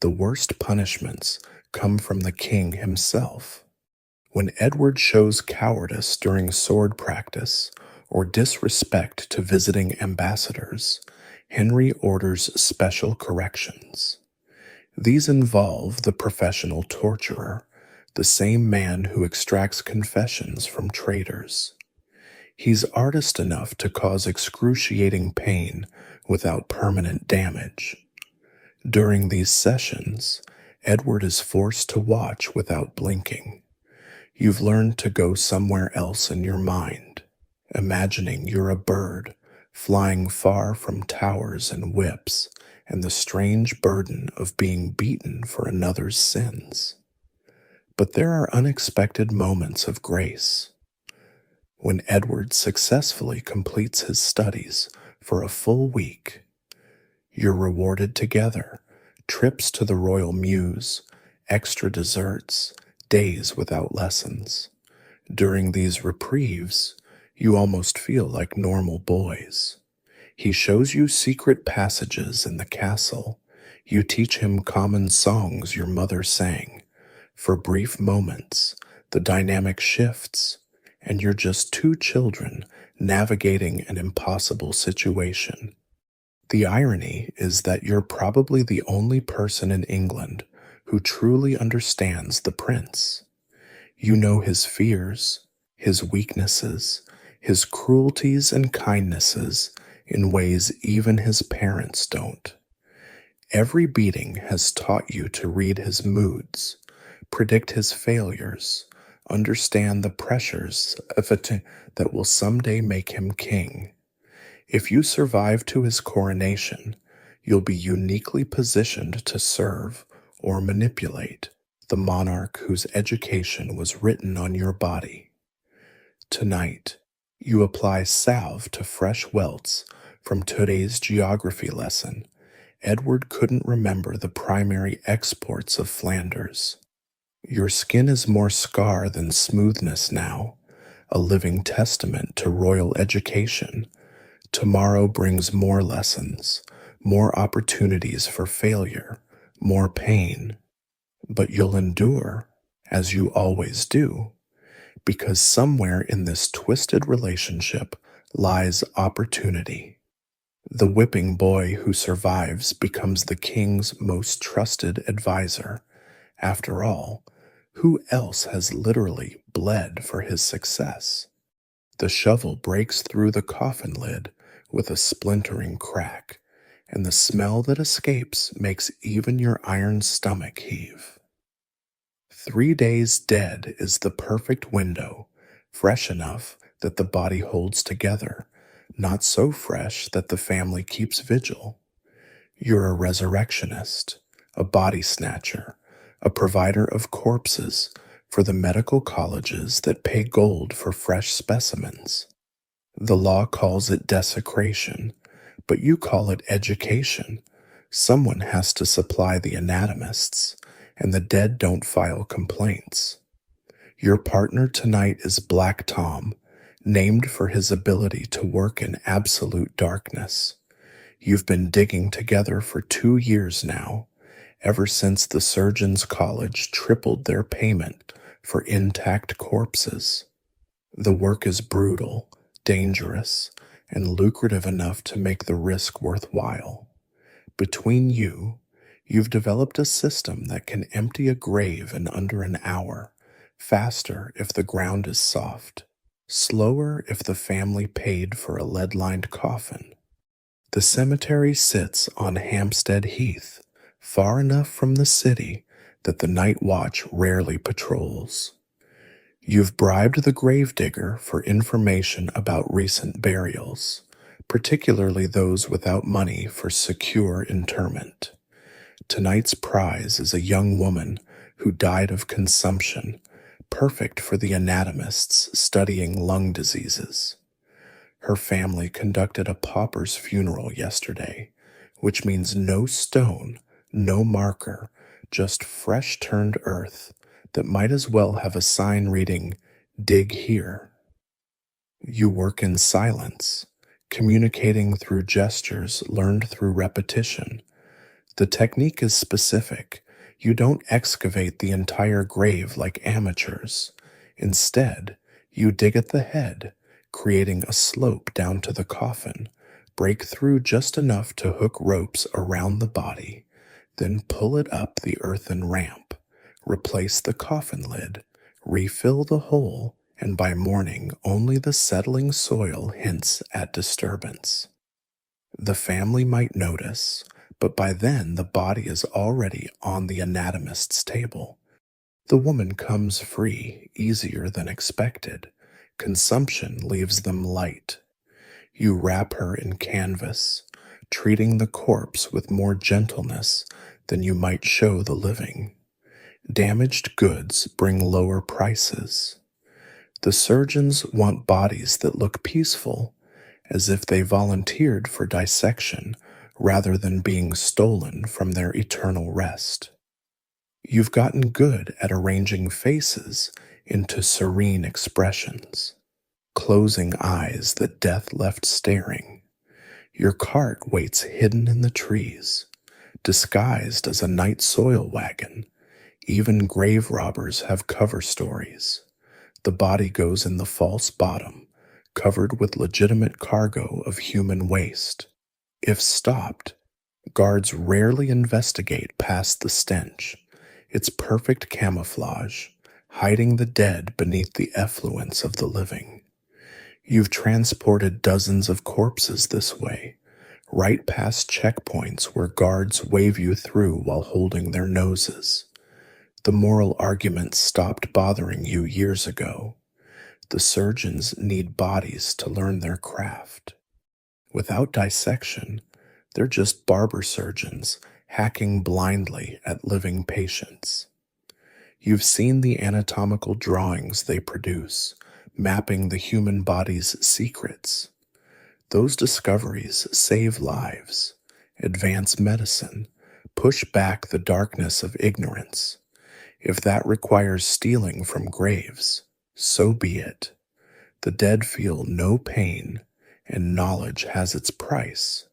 The worst punishments come from the king himself. When Edward shows cowardice during sword practice or disrespect to visiting ambassadors, Henry orders special corrections. These involve the professional torturer, the same man who extracts confessions from traitors. He's artist enough to cause excruciating pain without permanent damage. During these sessions, Edward is forced to watch without blinking. You've learned to go somewhere else in your mind, imagining you're a bird flying far from towers and whips and the strange burden of being beaten for another's sins. But there are unexpected moments of grace. When Edward successfully completes his studies for a full week, you're rewarded together, trips to the royal mews, extra desserts, days without lessons. During these reprieves, you almost feel like normal boys. He shows you secret passages in the castle. You teach him common songs your mother sang. For brief moments, the dynamic shifts, and you're just two children navigating an impossible situation. The irony is that you're probably the only person in England who truly understands the prince. You know his fears, his weaknesses, his cruelties and kindnesses in ways even his parents don't. Every beating has taught you to read his moods, predict his failures, understand the pressures that will someday make him king. If you survive to his coronation, you'll be uniquely positioned to serve or manipulate the monarch whose education was written on your body. Tonight, you apply salve to fresh welts from today's geography lesson. Edward couldn't remember the primary exports of Flanders. Your skin is more scar than smoothness now, a living testament to royal education. Tomorrow brings more lessons, more opportunities for failure, more pain. But you'll endure, as you always do, because somewhere in this twisted relationship lies opportunity. The whipping boy who survives becomes the king's most trusted advisor. After all, who else has literally bled for his success? The shovel breaks through the coffin lid with a splintering crack, and the smell that escapes makes even your iron stomach heave. 3 days dead is the perfect window, fresh enough that the body holds together, not so fresh that the family keeps vigil. You're a resurrectionist, a body snatcher, a provider of corpses for the medical colleges that pay gold for fresh specimens. The law calls it desecration, but you call it education. Someone has to supply the anatomists, and the dead don't file complaints. Your partner tonight is Black Tom, named for his ability to work in absolute darkness. You've been digging together for 2 years now, ever since the Surgeons College tripled their payment for intact corpses. The work is brutal, dangerous, and lucrative enough to make the risk worthwhile. Between you've developed a system that can empty a grave in under an hour, faster if the ground is soft, slower if the family paid for a lead-lined coffin. The cemetery sits on Hampstead Heath, far enough from the city that the night watch rarely patrols. You've bribed the gravedigger for information about recent burials, particularly those without money for secure interment. Tonight's prize is a young woman who died of consumption, perfect for the anatomists studying lung diseases. Her family conducted a pauper's funeral yesterday, which means no stone, no marker, just fresh-turned earth that might as well have a sign reading, "Dig here." You work in silence, communicating through gestures learned through repetition. The technique is specific. You don't excavate the entire grave like amateurs. Instead, you dig at the head, creating a slope down to the coffin, break through just enough to hook ropes around the body, then pull it up the earthen ramp, replace the coffin lid, refill the hole, and by morning only the settling soil hints at disturbance. The family might notice, but by then the body is already on the anatomist's table. The woman comes free, easier than expected. Consumption leaves them light. You wrap her in canvas, treating the corpse with more gentleness than you might show the living. Damaged goods bring lower prices. The surgeons want bodies that look peaceful, as if they volunteered for dissection rather than being stolen from their eternal rest. You've gotten good at arranging faces into serene expressions, closing eyes that death left staring. Your cart waits hidden in the trees, disguised as a night soil wagon. Even grave robbers have cover stories. The body goes in the false bottom, covered with legitimate cargo of human waste. If stopped, guards rarely investigate past the stench. It's perfect camouflage, hiding the dead beneath the effluence of the living. You've transported dozens of corpses this way, right past checkpoints where guards wave you through while holding their noses. The moral arguments stopped bothering you years ago. The surgeons need bodies to learn their craft. Without dissection, they're just barber surgeons hacking blindly at living patients. You've seen the anatomical drawings they produce, mapping the human body's secrets. Those discoveries save lives, advance medicine, push back the darkness of ignorance. If that requires stealing from graves, so be it. The dead feel no pain, and knowledge has its price.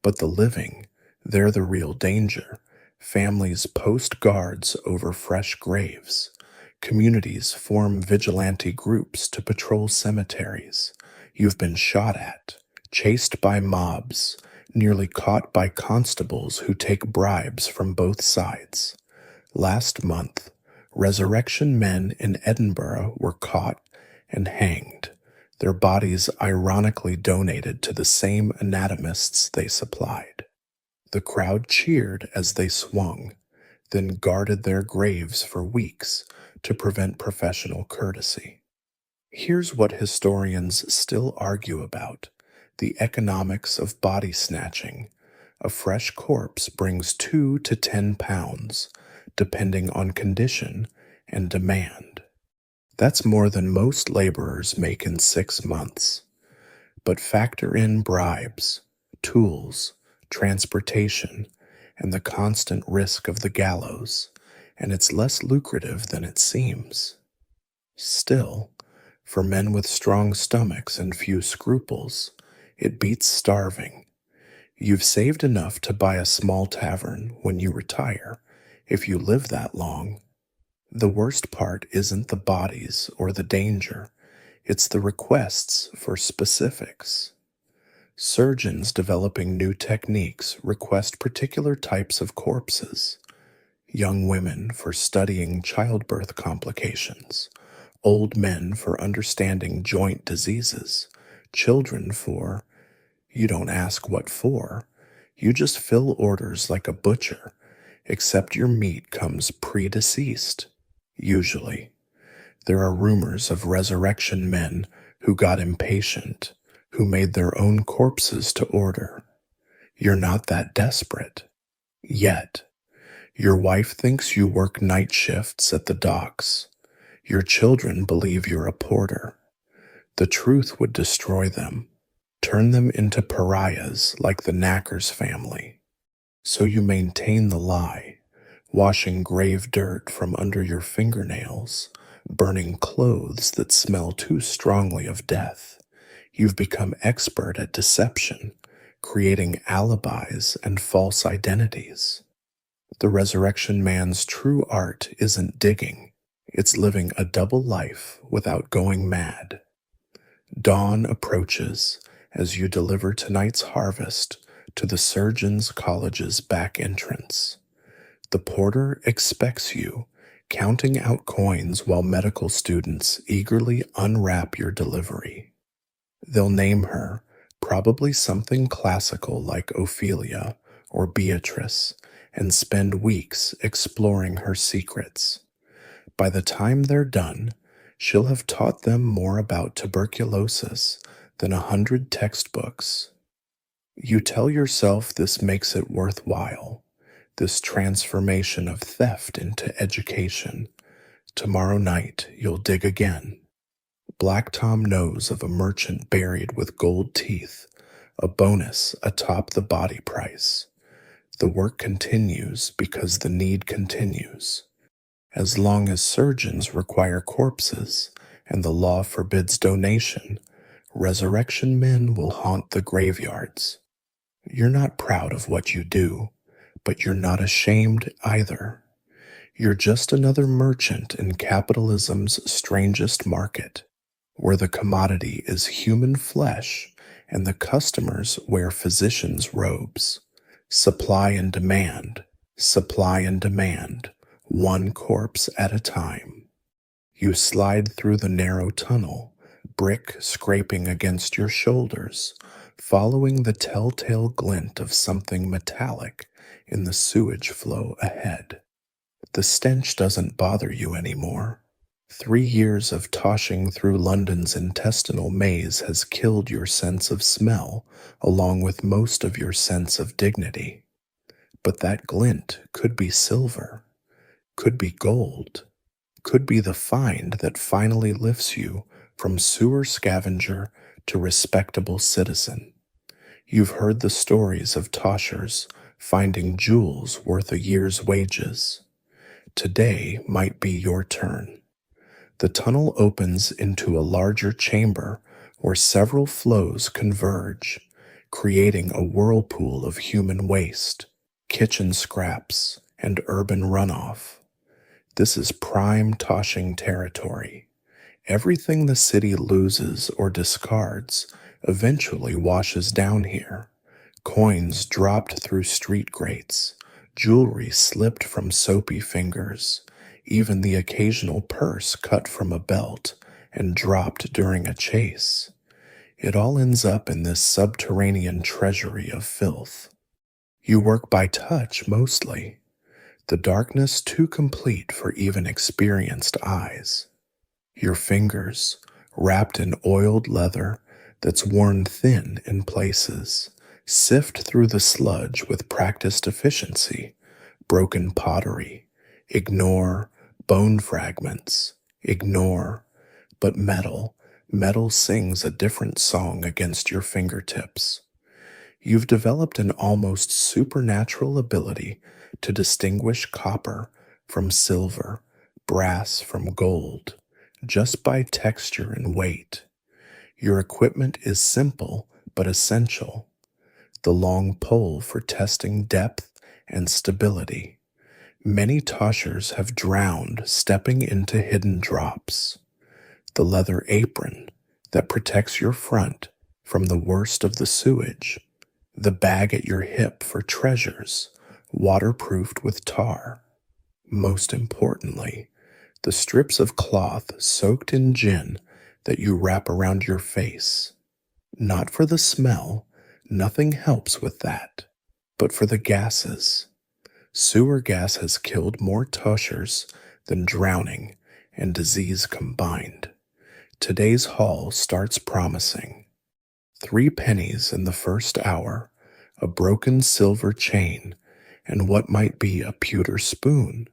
But the living, they're the real danger. Families post guards over fresh graves. Communities form vigilante groups to patrol cemeteries. You've been shot at, chased by mobs, nearly caught by constables who take bribes from both sides. Last month, resurrection men in Edinburgh were caught and hanged, their bodies ironically donated to the same anatomists they supplied. The crowd cheered as they swung, then guarded their graves for weeks to prevent professional courtesy. Here's what historians still argue about: the economics of body snatching. A fresh corpse brings 2 to 10 pounds, depending on condition and demand. That's more than most laborers make in 6 months. But factor in bribes, tools, transportation, and the constant risk of the gallows, and it's less lucrative than it seems. Still, for men with strong stomachs and few scruples, it beats starving. You've saved enough to buy a small tavern when you retire, if you live that long. The worst part isn't the bodies or the danger, it's the requests for specifics. Surgeons developing new techniques request particular types of corpses. Young women for studying childbirth complications, old men for understanding joint diseases, children for, you don't ask what for, you just fill orders like a butcher, except your meat comes pre-deceased. Usually, there are rumors of resurrection men who got impatient, who made their own corpses to order. You're not that desperate. Yet. Your wife thinks you work night shifts at the docks. Your children believe you're a porter. The truth would destroy them, turn them into pariahs like the Knackers family. So you maintain the lie, washing grave dirt from under your fingernails, burning clothes that smell too strongly of death. You've become expert at deception, creating alibis and false identities. The resurrection man's true art isn't digging, it's living a double life without going mad. Dawn approaches as you deliver tonight's harvest to the surgeon's college's back entrance. The porter expects you, counting out coins while medical students eagerly unwrap your delivery. They'll name her, probably something classical like Ophelia or Beatrice, and spend weeks exploring her secrets. By the time they're done, she'll have taught them more about tuberculosis than 100 textbooks. You tell yourself this makes it worthwhile, this transformation of theft into education. Tomorrow night, you'll dig again. Black Tom knows of a merchant buried with gold teeth, a bonus atop the body price. The work continues because the need continues. As long as surgeons require corpses and the law forbids donation, resurrection men will haunt the graveyards. You're not proud of what you do, but you're not ashamed either. You're just another merchant in capitalism's strangest market, where the commodity is human flesh and the customers wear physicians' robes. Supply and demand, one corpse at a time. You slide through the narrow tunnel, brick scraping against your shoulders, following the telltale glint of something metallic in the sewage flow ahead. The stench doesn't bother you anymore. 3 years of toshing through London's intestinal maze has killed your sense of smell, along with most of your sense of dignity. But that glint could be silver, could be gold, could be the find that finally lifts you from sewer scavenger to respectable citizen. You've heard the stories of toshers finding jewels worth a year's wages. Today might be your turn. The tunnel opens into a larger chamber where several flows converge, creating a whirlpool of human waste, kitchen scraps, and urban runoff. This is prime toshing territory. Everything the city loses or discards eventually washes down here. Coins dropped through street grates, jewelry slipped from soapy fingers, even the occasional purse cut from a belt and dropped during a chase. It all ends up in this subterranean treasury of filth. You work by touch mostly, the darkness too complete for even experienced eyes. Your fingers, wrapped in oiled leather that's worn thin in places, sift through the sludge with practiced efficiency. Broken pottery, ignore. Bone fragments, ignore. But metal sings a different song against your fingertips. You've developed an almost supernatural ability to distinguish copper from silver, brass from gold, just by texture and weight. Your equipment is simple but essential. The long pole for testing depth and stability. Many toshers have drowned stepping into hidden drops. The leather apron that protects your front from the worst of the sewage. The bag at your hip for treasures, waterproofed with tar. Most importantly, the strips of cloth soaked in gin that you wrap around your face. Not for the smell, nothing helps with that, but for the gases. Sewer gas has killed more toshers than drowning and disease combined. Today's haul starts promising. 3 pennies in the first hour, a broken silver chain, and what might be a pewter spoon.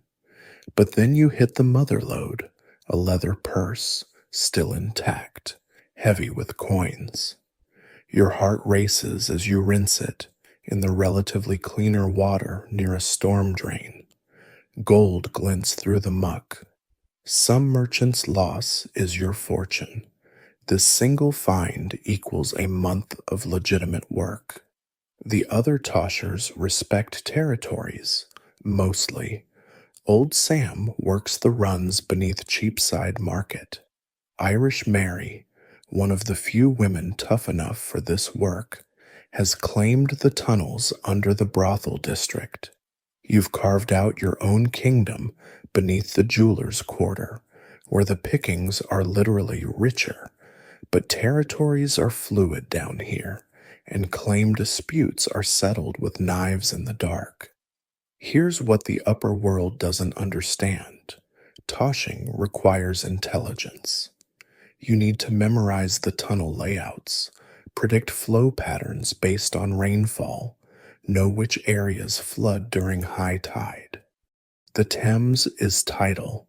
But then you hit the mother lode, a leather purse, still intact, heavy with coins. Your heart races as you rinse it in the relatively cleaner water near a storm drain. Gold glints through the muck. Some merchant's loss is your fortune. This single find equals a month of legitimate work. The other toshers respect territories, mostly. Old Sam works the runs beneath Cheapside Market. Irish Mary, one of the few women tough enough for this work, has claimed the tunnels under the brothel district. You've carved out your own kingdom beneath the jeweler's quarter, where the pickings are literally richer. But territories are fluid down here, and claim disputes are settled with knives in the dark. Here's what the upper world doesn't understand. Toshing requires intelligence. You need to memorize the tunnel layouts, predict flow patterns based on rainfall, know which areas flood during high tide. The Thames is tidal,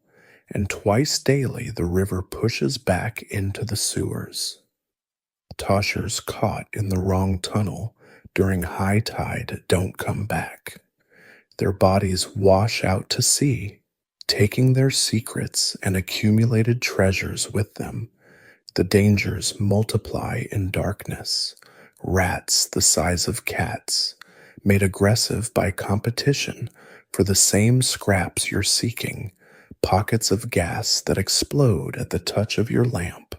and twice daily the river pushes back into the sewers. Toshers caught in the wrong tunnel during high tide don't come back. Their bodies wash out to sea, taking their secrets and accumulated treasures with them. The dangers multiply in darkness. Rats the size of cats, made aggressive by competition for the same scraps you're seeking. Pockets of gas that explode at the touch of your lamp.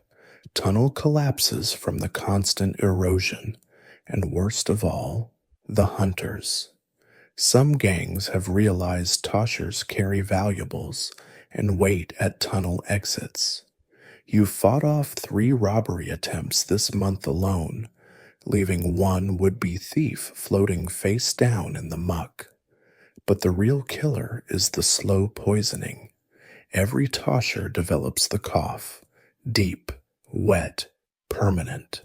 Tunnel collapses from the constant erosion. And worst of all, the hunters. Some gangs have realized toshers carry valuables and wait at tunnel exits. You've fought off 3 robbery attempts this month alone, leaving one would-be thief floating face down in the muck. But the real killer is the slow poisoning. Every tosher develops the cough, deep, wet, permanent.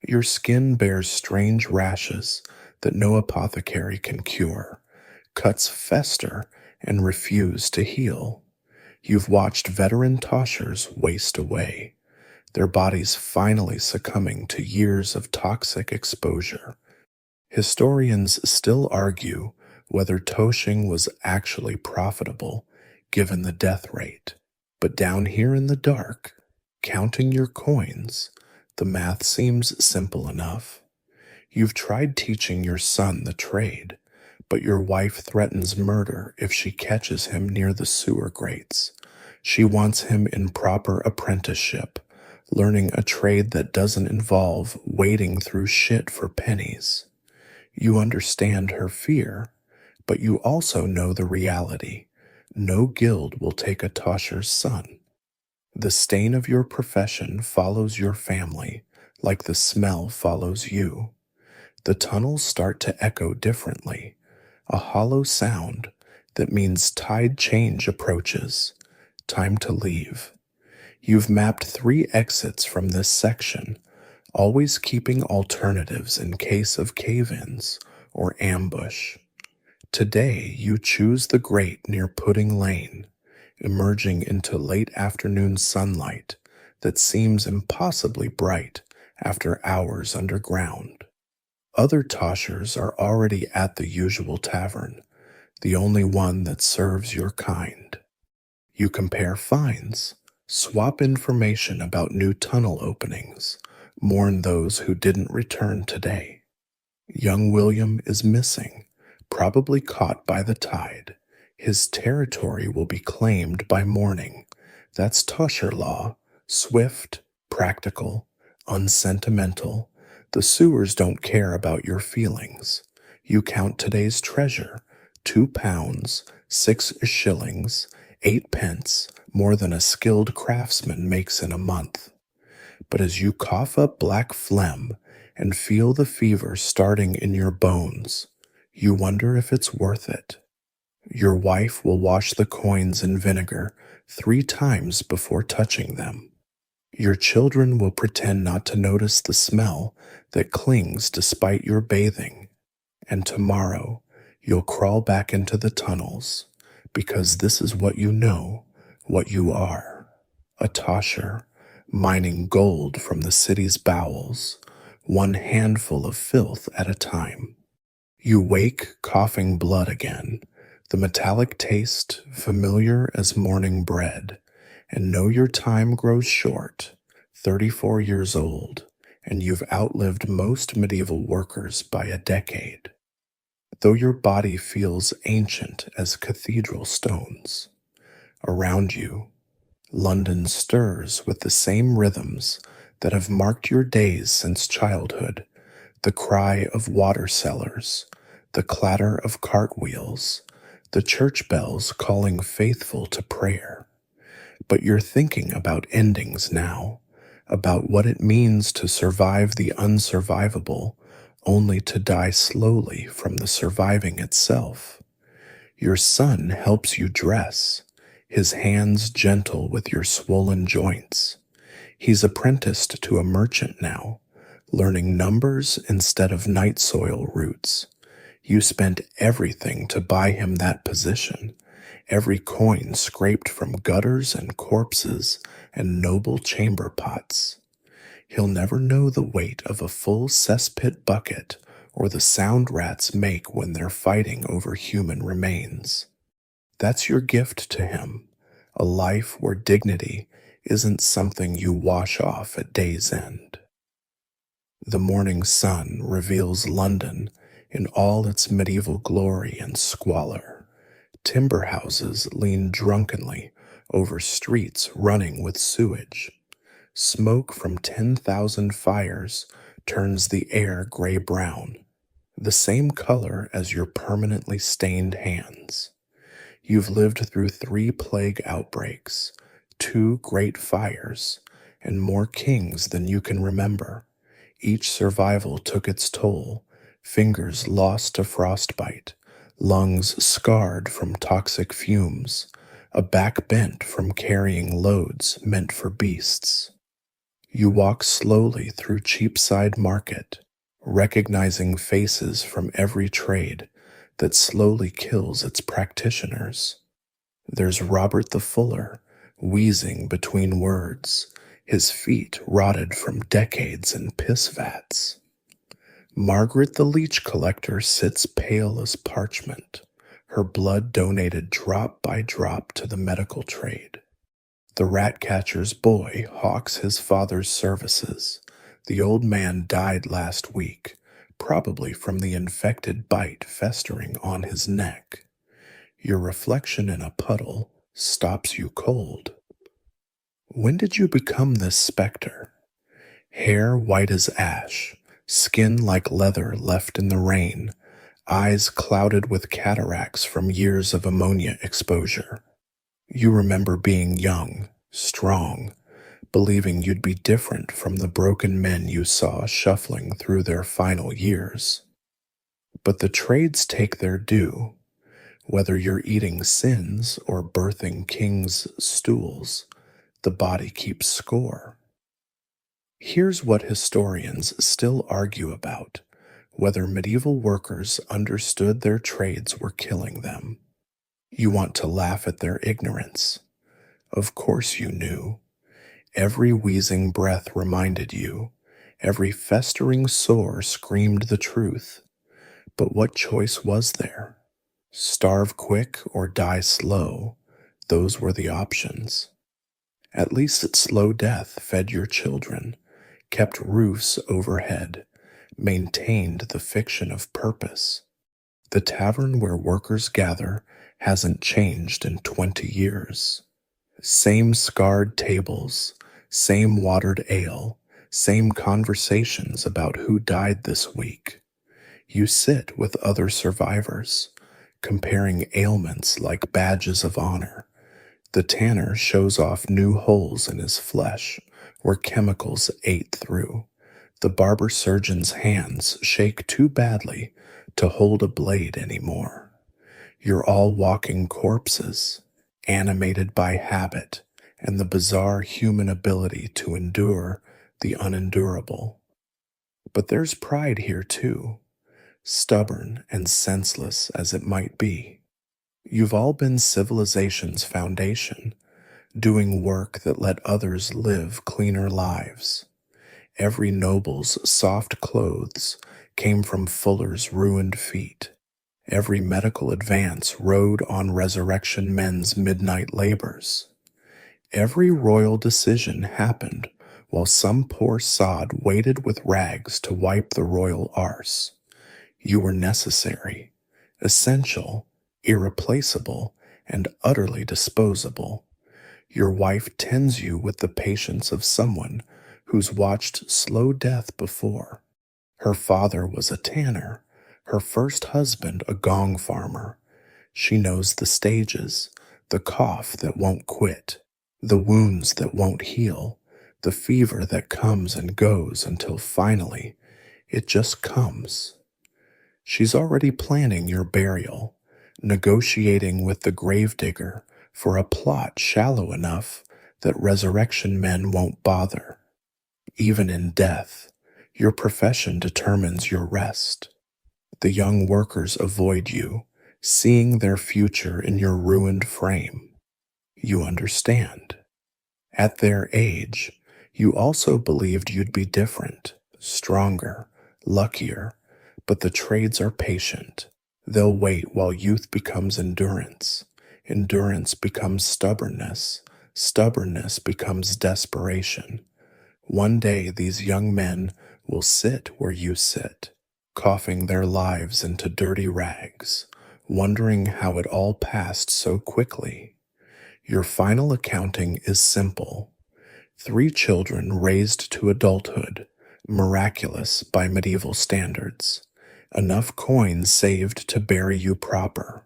Your skin bears strange rashes that no apothecary can cure. Cuts fester and refuse to heal. You've watched veteran toshers waste away, their bodies finally succumbing to years of toxic exposure. Historians still argue whether toshing was actually profitable given the death rate. But down here in the dark, counting your coins, the math seems simple enough. You've tried teaching your son the trade, but your wife threatens murder if she catches him near the sewer grates. She wants him in proper apprenticeship, learning a trade that doesn't involve wading through shit for pennies. You understand her fear, but you also know the reality. No guild will take a tosher's son. The stain of your profession follows your family, like the smell follows you. The tunnels start to echo differently, a hollow sound that means tide change approaches. Time to leave. You've mapped 3 exits from this section, always keeping alternatives in case of cave-ins or ambush. Today, you choose the grate near Pudding Lane, emerging into late afternoon sunlight that seems impossibly bright after hours underground. Other toshers are already at the usual tavern, the only one that serves your kind. You compare finds, swap information about new tunnel openings, mourn those who didn't return today. Young William is missing, probably caught by the tide. His territory will be claimed by morning. That's Tosher law, swift, practical, unsentimental. The sewers don't care about your feelings. You count today's treasure, £2, 6 shillings, 8 pence, more than a skilled craftsman makes in a month. But as you cough up black phlegm and feel the fever starting in your bones, you wonder if it's worth it. Your wife will wash the coins in vinegar 3 times before touching them. Your children will pretend not to notice the smell that clings despite your bathing. And tomorrow, you'll crawl back into the tunnels, because this is what you know, what you are. A tosher, mining gold from the city's bowels, one handful of filth at a time. You wake coughing blood again, the metallic taste familiar as morning bread, and know your time grows short, 34 years old, and you've outlived most medieval workers by a decade. Though your body feels ancient as cathedral stones. Around you, London stirs with the same rhythms that have marked your days since childhood, the cry of water sellers, the clatter of cartwheels, the church bells calling faithful to prayer. But you're thinking about endings now, about what it means to survive the unsurvivable, only to die slowly from the surviving itself. Your son helps you dress, his hands gentle with your swollen joints. He's apprenticed to a merchant now, learning numbers instead of night soil roots. You spent everything to buy him that position, every coin scraped from gutters and corpses and noble chamber pots. He'll never know the weight of a full cesspit bucket or the sound rats make when they're fighting over human remains. That's your gift to him, a life where dignity isn't something you wash off at day's end. The morning sun reveals London in all its medieval glory and squalor. Timber houses lean drunkenly over streets running with sewage. Smoke from 10,000 fires turns the air gray-brown, the same color as your permanently stained hands. You've lived through 3 plague outbreaks, 2 great fires, and more kings than you can remember. Each survival took its toll, fingers lost to frostbite, lungs scarred from toxic fumes, a back bent from carrying loads meant for beasts. You walk slowly through Cheapside Market, recognizing faces from every trade that slowly kills its practitioners. There's Robert the Fuller, wheezing between words, his feet rotted from decades in piss vats. Margaret the leech collector sits pale as parchment, her blood donated drop by drop to the medical trade. The rat catcher's boy hawks his father's services. The old man died last week, probably from the infected bite festering on his neck. Your reflection in a puddle stops you cold. When did you become this specter? Hair white as ash, skin like leather left in the rain, eyes clouded with cataracts from years of ammonia exposure. You remember being young, strong, believing you'd be different from the broken men you saw shuffling through their final years. But the trades take their due. Whether you're eating sins or birthing kings' stools, the body keeps score. Here's what historians still argue about: whether medieval workers understood their trades were killing them. You want to laugh at their ignorance. Of course you knew. Every wheezing breath reminded you. Every festering sore screamed the truth. But what choice was there? Starve quick or die slow, those were the options. At least slow death fed your children, kept roofs overhead, maintained the fiction of purpose. The tavern where workers gather hasn't changed in 20 years. Same scarred tables, same watered ale, same conversations about who died this week. You sit with other survivors, comparing ailments like badges of honor. The tanner shows off new holes in his flesh where chemicals ate through. The barber surgeon's hands shake too badly to hold a blade anymore. You're all walking corpses, animated by habit and the bizarre human ability to endure the unendurable. But there's pride here too, stubborn and senseless as it might be. You've all been civilization's foundation, doing work that let others live cleaner lives. Every noble's soft clothes came from Fuller's ruined feet. Every medical advance rode on resurrection men's midnight labors. Every royal decision happened while some poor sod waited with rags to wipe the royal arse. You were necessary, essential, irreplaceable, and utterly disposable. Your wife tends you with the patience of someone who's watched slow death before. Her father was a tanner, her first husband a gong farmer. She knows the stages, the cough that won't quit, the wounds that won't heal, the fever that comes and goes until finally it just comes. She's already planning your burial, negotiating with the gravedigger for a plot shallow enough that resurrection men won't bother. Even in death, your profession determines your rest. The young workers avoid you, seeing their future in your ruined frame. You understand. At their age, you also believed you'd be different, stronger, luckier, but the trades are patient. They'll wait while youth becomes endurance. Endurance becomes stubbornness. Stubbornness becomes desperation. One day these young men will sit where you sit, coughing their lives into dirty rags, wondering how it all passed so quickly. Your final accounting is simple. 3 children raised to adulthood, miraculous by medieval standards. Enough coins saved to bury you proper.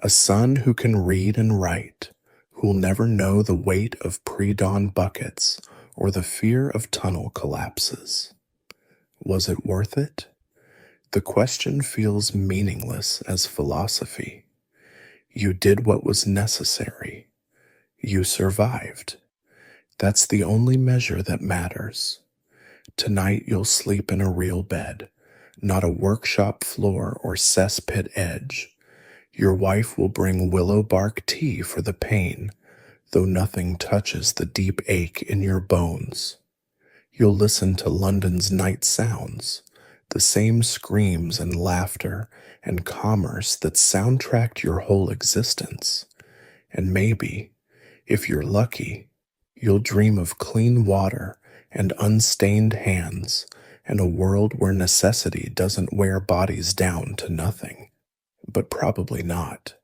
A son who can read and write, who'll never know the weight of pre-dawn buckets or the fear of tunnel collapses. Was it worth it? The question feels meaningless as philosophy. You did what was necessary. You survived. That's the only measure that matters. Tonight you'll sleep in a real bed, not a workshop floor or cesspit edge. Your wife will bring willow bark tea for the pain, though nothing touches the deep ache in your bones. You'll listen to London's night sounds, the same screams and laughter and commerce that soundtracked your whole existence. And maybe, if you're lucky, you'll dream of clean water and unstained hands and a world where necessity doesn't wear bodies down to nothing. But probably not.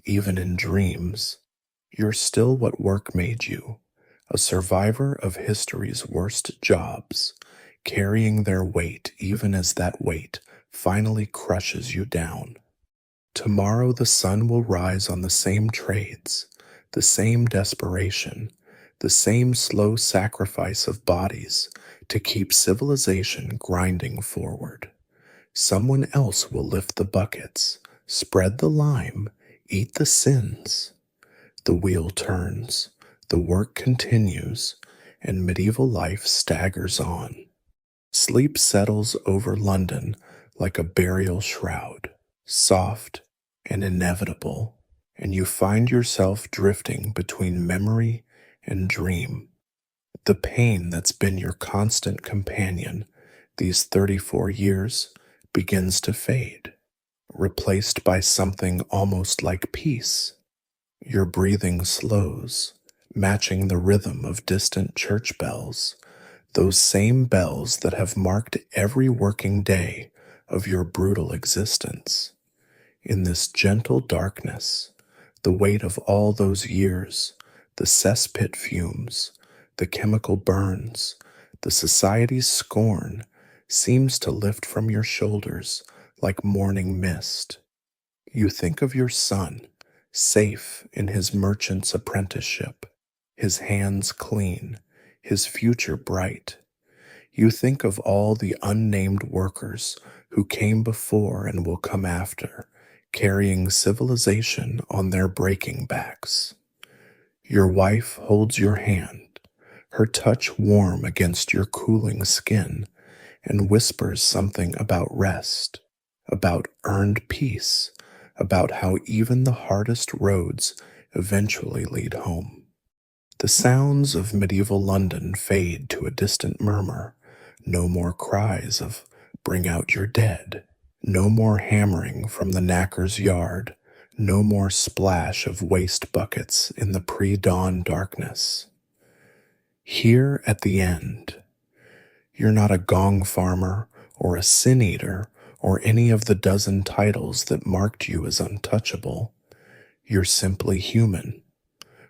Even in dreams, you're still what work made you, a survivor of history's worst jobs, carrying their weight even as that weight finally crushes you down. Tomorrow the sun will rise on the same trades, the same desperation, the same slow sacrifice of bodies to keep civilization grinding forward. Someone else will lift the buckets, spread the lime, eat the sins. The wheel turns, the work continues, and medieval life staggers on. Sleep settles over London like a burial shroud, soft and inevitable, and you find yourself drifting between memory and dream. The pain that's been your constant companion these 34 years begins to fade, replaced by something almost like peace. Your breathing slows, matching the rhythm of distant church bells, those same bells that have marked every working day of your brutal existence. In this gentle darkness, the weight of all those years, the cesspit fumes, the chemical burns, the society's scorn, seems to lift from your shoulders like morning mist. You think of your son, safe in his merchant's apprenticeship, his hands clean, his future bright. You think of all the unnamed workers who came before and will come after, carrying civilization on their breaking backs. Your wife holds your hand, her touch warm against your cooling skin, and whispers something about rest, about earned peace, about how even the hardest roads eventually lead home. The sounds of medieval London fade to a distant murmur. No more cries of "bring out your dead." No more hammering from the knacker's yard. No more splash of waste buckets in the pre-dawn darkness. Here at the end, you're not a gong farmer or a sin-eater or any of the dozen titles that marked you as untouchable. You're simply human,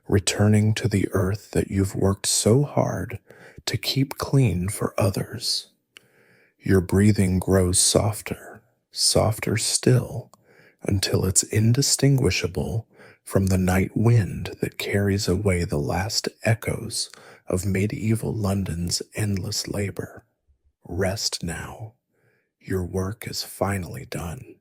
returning to the earth that you've worked so hard to keep clean for others. Your breathing grows softer, softer still, until it's indistinguishable from the night wind that carries away the last echoes of medieval London's endless labor. Rest now. Your work is finally done.